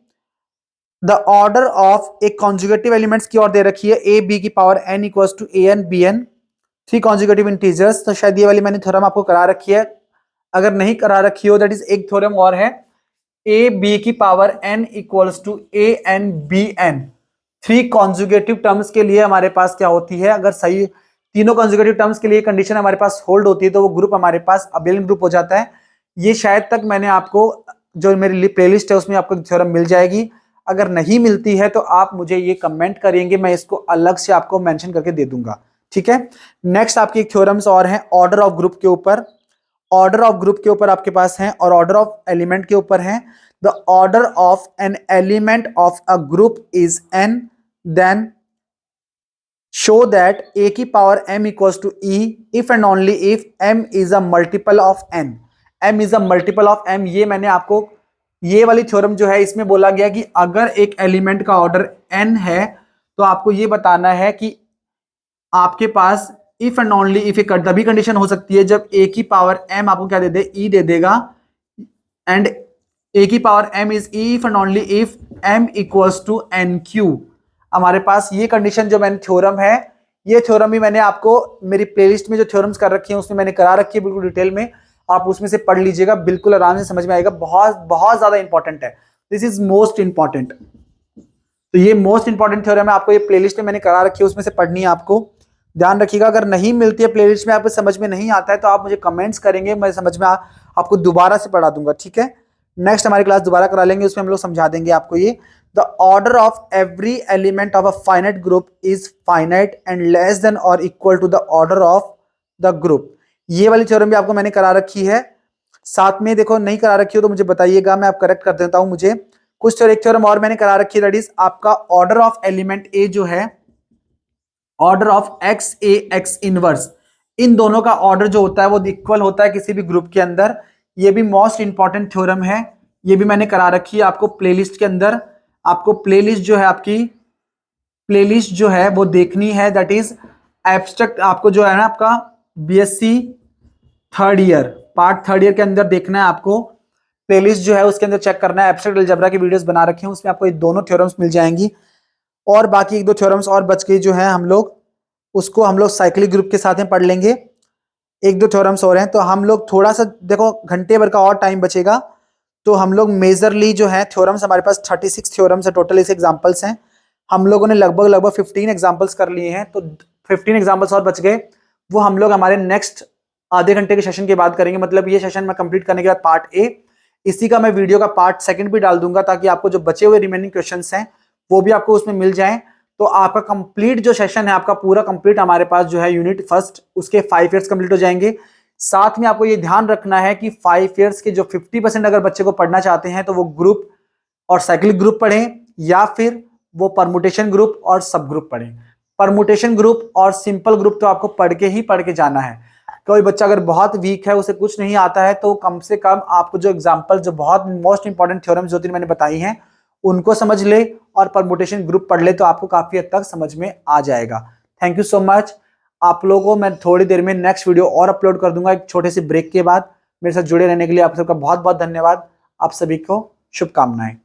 द ऑर्डर ऑफ एक कॉन्जुगेटिव एलिमेंट्स की और दे रखी है, ए बी की power n equals to A N B N, three conjugative integers. तो शायद ये वाली मैंने थ्योरम आपको करा रखी है, अगर नहीं करा रखी हो दैट इज एक थ्योरम और है, ए बी की power n equals to A N B N. Three conjugative terms के लिए हमारे पास क्या होती है, अगर सही तीनों कॉन्जुगेटिव टर्म्स के लिए कंडीशन हमारे पास होल्ड होती है तो वो ग्रुप हमारे पास अबेलियन ग्रुप हो जाता है। ये शायद तक मैंने आपको जो मेरी प्लेलिस्ट है उसमें आपको थ्योरम मिल जाएगी, अगर नहीं मिलती है तो आप मुझे ये कमेंट करेंगे, मैं इसको अलग से आपको मेंशन करके दे दूंगा। ठीक है, नेक्स्ट आपकी थ्योरम्स और हैं ऑर्डर ऑफ ग्रुप के ऊपर, ऑर्डर ऑफ ग्रुप के ऊपर आपके पास हैं, और ऑर्डर ऑफ एलिमेंट के ऊपर हैं। The order of an element of a group is n, then show that a की पावर m equals to e if and only if m is a multiple of n, m is a multiple of m। ये मैंने आपको ये वाली थ्योरम जो है इसमें बोला गया कि अगर एक एलिमेंट का ऑर्डर n है तो आपको ये बताना है कि आपके पास इफ एंड ओनली इफ एक तभी कंडीशन हो सकती है जब a की पावर m आपको क्या दे दे, e दे देगा, एंड a की पावर m is e if and only if m equals to nq। हमारे पास ये कंडीशन जो मैंने थ्योरम है, ये थ्योरम भी मैंने आपको मेरी प्लेलिस्ट में जो थ्योरम्स कर रखी है उसमें मैंने करा रखी है बिल्कुल डिटेल में, आप उसमें से पढ़ लीजिएगा, बिल्कुल आराम से समझ में आएगा, बहुत बहुत ज्यादा इंपॉर्टेंट है, दिस इज मोस्ट इंपॉर्टेंट। तो ये मोस्ट इंपॉर्टेंट थ्योरम है, आपको ये प्लेलिस्ट में मैंने करा रखी है, उसमें से पढ़नी है आपको, ध्यान रखिएगा। अगर नहीं मिलती है प्लेलिस्ट में, आपको समझ में नहीं आता है तो आप मुझे कमेंट्स करेंगे, मैं समझ में आपको दोबारा से पढ़ा दूंगा। ठीक है, नेक्स्ट हमारी क्लास दोबारा करा लेंगे, उसमें हम लोग समझा देंगे आपको ये। The order of every element of a finite group is finite and less than or equal to the order of the group। ये वाली थ्योरम भी आपको मैंने करा रखी है, साथ में देखो नहीं करा रखी हो तो मुझे बताइएगा, मैं आप करेक्ट कर देता हूं मुझे। कुछ एक थ्योरम और मैंने करा रखी है, दैट इज आपका ऑर्डर ऑफ एलिमेंट ए जो है, order of X A X inverse, इन दोनों का ऑर्डर जो होता है वो इक्वल होता है किसी भी ग्रुप के अंदर। ये भी मोस्ट इंपॉर्टेंट थ्योरम है, ये भी मैंने करा रखी है आपको प्लेलिस्ट के अंदर। आपको प्लेलिस्ट जो है, आपकी प्लेलिस्ट जो है वो देखनी है, दैट इज एब्स्ट्रैक्ट, आपको जो है ना आपका BSc third year part third year के अंदर देखना है आपको, प्लेलिस्ट जो है उसके अंदर चेक करना है, एब्स्ट्रैक्ट अलजेब्रा की वीडियोस बना रखी हैं, उसमें आपको ये दोनों थ्योरम्स मिल जाएंगी, और बाकी एक दो थ्योरम्स और बच गई जो है हम लोग उसको हम लोग साइक्लिक ग्रुप के साथ में पढ़ लेंगे, एक दो थ्योरम्स और हैं। तो हम लोग थोड़ा सा देखो घंटे भर का और टाइम बचेगा, तो हम लोग मेजरली जो है थ्योरम्स हमारे पास 36 थ्योरम्स है टोटल, इस एग्जांपल्स हैं, हम लोगों ने लगभग 15 एग्जांपल्स कर लिए हैं, तो 15 एग्जांपल्स और बच गए, वो हम लोग हमारे नेक्स्ट आधे घंटे के सेशन के बाद करेंगे। मतलब ये सेशन मैं कंप्लीट करने के बाद पार्ट ए, इसी का मैं वीडियो का पार्ट सेकंड भी डाल दूंगा, ताकि आपको जो बचे हुए रिमेनिंग क्वेश्चंस हैं वो भी आपको उसमें मिल जाएं। तो आपका कंप्लीट जो सेशन है आपका पूरा कंप्लीट हमारे पास जो है यूनिट फर्स्ट, उसके 5 ईयर्स कंप्लीट हो जाएंगे। साथ में आपको ये ध्यान रखना है कि 5 ईयर्स के जो 50% अगर बच्चे को पढ़ना चाहते हैं तो वो ग्रुप और साइक्लिक ग्रुप पढ़ें, या फिर वो परमुटेशन ग्रुप और सब ग्रुप पढ़ें। परमुटेशन ग्रुप और सिंपल ग्रुप तो आपको पढ़ के जाना है। कोई बच्चा अगर बहुत वीक है, उसे कुछ नहीं आता है, तो कम से कम आपको जो एग्जाम्पल जो बहुत मोस्ट इंपॉर्टेंट थ्योरम्स जो मैंने बताई हैं उनको समझ ले और परमुटेशन ग्रुप पढ़ ले, तो आपको काफी हद तक समझ में आ जाएगा। Thank you so much. आप लोगों को मैं थोड़ी देर में नेक्स्ट वीडियो और अपलोड कर दूंगा एक छोटे से ब्रेक के बाद। मेरे साथ जुड़े रहने के लिए आप सबका बहुत बहुत धन्यवाद। आप सभी को शुभकामनाएं।